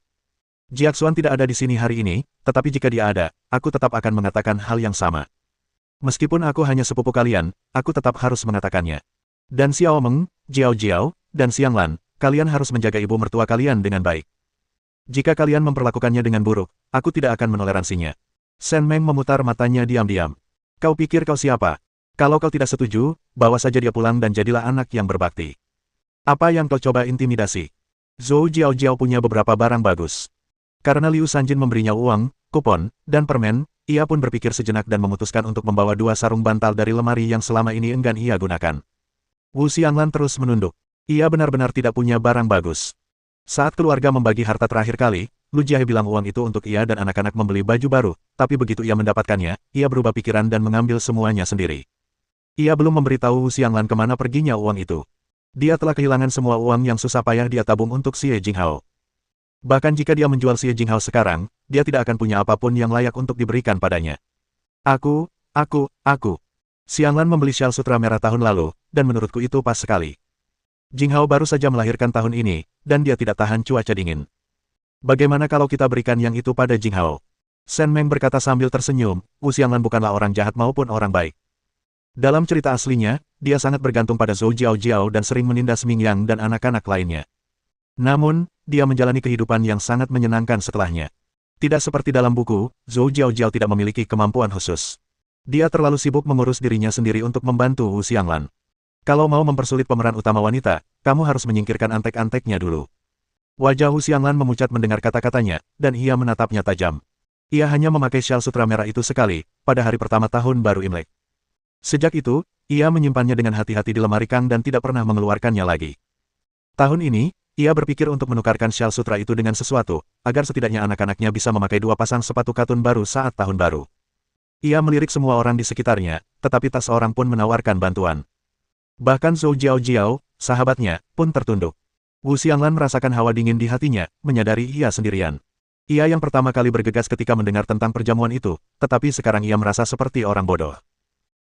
Jiaxuan tidak ada di sini hari ini, tetapi jika dia ada, aku tetap akan mengatakan hal yang sama. Meskipun aku hanya sepupu kalian, aku tetap harus mengatakannya. Dan Xiao Meng, Jiao Jiao, dan Xiang Lan, kalian harus menjaga ibu mertua kalian dengan baik. Jika kalian memperlakukannya dengan buruk, aku tidak akan menoleransinya. Shen Meng memutar matanya diam-diam. Kau pikir kau siapa? Kalau kau tidak setuju, bawa saja dia pulang dan jadilah anak yang berbakti. Apa yang kau coba intimidasi? Zhou Jiao Jiao punya beberapa barang bagus. Karena Liu Sanjin memberinya uang, kupon, dan permen, ia pun berpikir sejenak dan memutuskan untuk membawa 2 sarung bantal dari lemari yang selama ini enggan ia gunakan. Wu Xianglan terus menunduk. Ia benar-benar tidak punya barang bagus. Saat keluarga membagi harta terakhir kali, Lu Jiahe bilang uang itu untuk ia dan anak-anak membeli baju baru, tapi begitu ia mendapatkannya, ia berubah pikiran dan mengambil semuanya sendiri. Ia belum memberitahu Wu Xianglan kemana perginya uang itu. Dia telah kehilangan semua uang yang susah payah dia tabung untuk Xie Jinghao. Bahkan jika dia menjual Xie Jinghao sekarang, dia tidak akan punya apapun yang layak untuk diberikan padanya. Aku. Xianglan membeli syal sutra merah tahun lalu, dan menurutku itu pas sekali. Jinghao baru saja melahirkan tahun ini, dan dia tidak tahan cuaca dingin. Bagaimana kalau kita berikan yang itu pada Jinghao? Shen Meng berkata sambil tersenyum, Wu Xianglan bukanlah orang jahat maupun orang baik. Dalam cerita aslinya, dia sangat bergantung pada Zhou Jiao Jiao dan sering menindas Ming Yang dan anak-anak lainnya. Namun, dia menjalani kehidupan yang sangat menyenangkan setelahnya. Tidak seperti dalam buku, Zhou Jiao Jiao tidak memiliki kemampuan khusus. Dia terlalu sibuk mengurus dirinya sendiri untuk membantu Wu Xianglan. Kalau mau mempersulit pemeran utama wanita, kamu harus menyingkirkan antek-anteknya dulu. Wajah Wu Xianglan memucat mendengar kata-katanya, dan ia menatapnya tajam. Ia hanya memakai syal sutra merah itu sekali, pada hari pertama tahun baru Imlek. Sejak itu, ia menyimpannya dengan hati-hati di lemari Kang dan tidak pernah mengeluarkannya lagi. Tahun ini, ia berpikir untuk menukarkan syal sutra itu dengan sesuatu, agar setidaknya anak-anaknya bisa memakai 2 pasang sepatu katun baru saat tahun baru. Ia melirik semua orang di sekitarnya, tetapi tak seorang pun menawarkan bantuan. Bahkan Zhou Jiao Jiao, sahabatnya, pun tertunduk. Wu Xianglan merasakan hawa dingin di hatinya, menyadari ia sendirian. Ia yang pertama kali bergegas ketika mendengar tentang perjamuan itu, tetapi sekarang ia merasa seperti orang bodoh.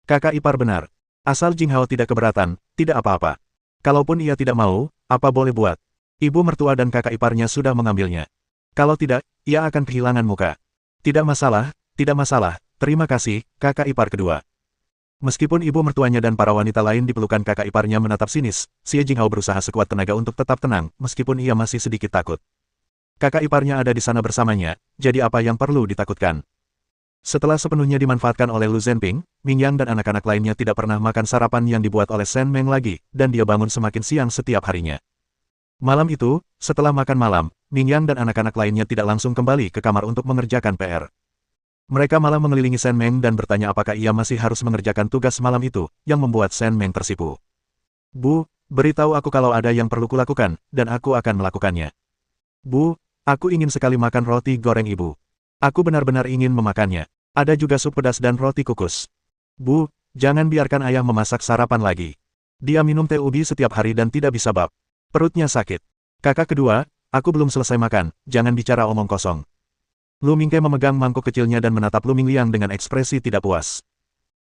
Kakak ipar benar. Asal Jinghao tidak keberatan, tidak apa-apa. Kalaupun ia tidak mau, apa boleh buat? Ibu mertua dan kakak iparnya sudah mengambilnya. Kalau tidak, ia akan kehilangan muka. Tidak masalah, terima kasih, kakak ipar kedua. Meskipun ibu mertuanya dan para wanita lain di pelukan kakak iparnya menatap sinis, Xie Jinghao berusaha sekuat tenaga untuk tetap tenang, meskipun ia masih sedikit takut. Kakak iparnya ada di sana bersamanya, jadi apa yang perlu ditakutkan? Setelah sepenuhnya dimanfaatkan oleh Lu Zhenping, Ming Yang dan anak-anak lainnya tidak pernah makan sarapan yang dibuat oleh Shen Meng lagi, dan dia bangun semakin siang setiap harinya. Malam itu, setelah makan malam, Ming Yang dan anak-anak lainnya tidak langsung kembali ke kamar untuk mengerjakan PR. Mereka malah mengelilingi Shen Meng dan bertanya apakah ia masih harus mengerjakan tugas malam itu, yang membuat Shen Meng tersipu. Bu, beritahu aku kalau ada yang perlu kulakukan, dan aku akan melakukannya. Bu, aku ingin sekali makan roti goreng ibu. Aku benar-benar ingin memakannya. Ada juga sup pedas dan roti kukus. Bu, jangan biarkan ayah memasak sarapan lagi. Dia minum teh ubi setiap hari dan tidak bisa bab. Perutnya sakit. Kakak kedua, aku belum selesai makan, jangan bicara omong kosong. Lu Mingke memegang mangkuk kecilnya dan menatap Lu Mingliang dengan ekspresi tidak puas.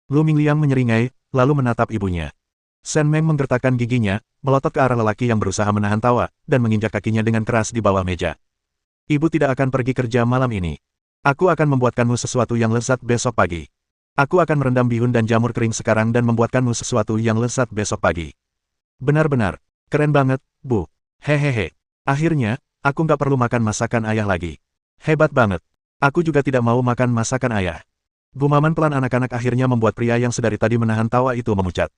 Lu Mingliang menyeringai, lalu menatap ibunya. Shen Meng menggertakkan giginya, melotot ke arah lelaki yang berusaha menahan tawa, dan menginjak kakinya dengan keras di bawah meja. Ibu tidak akan pergi kerja malam ini. Aku akan membuatkanmu sesuatu yang lezat besok pagi. Aku akan merendam bihun dan jamur kering sekarang dan membuatkanmu sesuatu yang lezat besok pagi. Benar-benar, keren banget, Bu. Hehehe. Akhirnya, aku nggak perlu makan masakan ayah lagi. Hebat banget. Aku juga tidak mau makan masakan ayah. Gumaman pelan anak-anak akhirnya membuat pria yang sedari tadi menahan tawa itu memucat.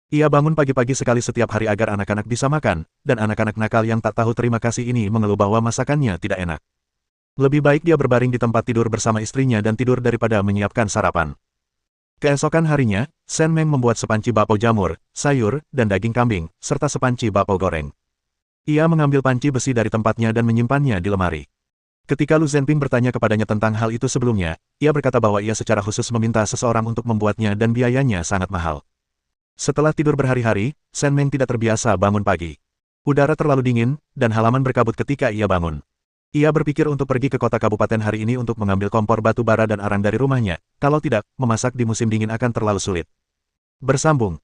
Ia bangun pagi-pagi sekali setiap hari agar anak-anak bisa makan, dan anak-anak nakal yang tak tahu terima kasih ini mengeluh bahwa masakannya tidak enak. Lebih baik dia berbaring di tempat tidur bersama istrinya dan tidur daripada menyiapkan sarapan. Keesokan harinya, Sen Meng membuat sepanci bakpao jamur, sayur, dan daging kambing, serta sepanci bakpao goreng. Ia mengambil panci besi dari tempatnya dan menyimpannya di lemari. Ketika Lu Zhenping bertanya kepadanya tentang hal itu sebelumnya, ia berkata bahwa ia secara khusus meminta seseorang untuk membuatnya dan biayanya sangat mahal. Setelah tidur berhari-hari, Sen Meng tidak terbiasa bangun pagi. Udara terlalu dingin, dan halaman berkabut ketika ia bangun. Ia berpikir untuk pergi ke kota kabupaten hari ini untuk mengambil kompor batu bara dan arang dari rumahnya, kalau tidak, memasak di musim dingin akan terlalu sulit. Bersambung.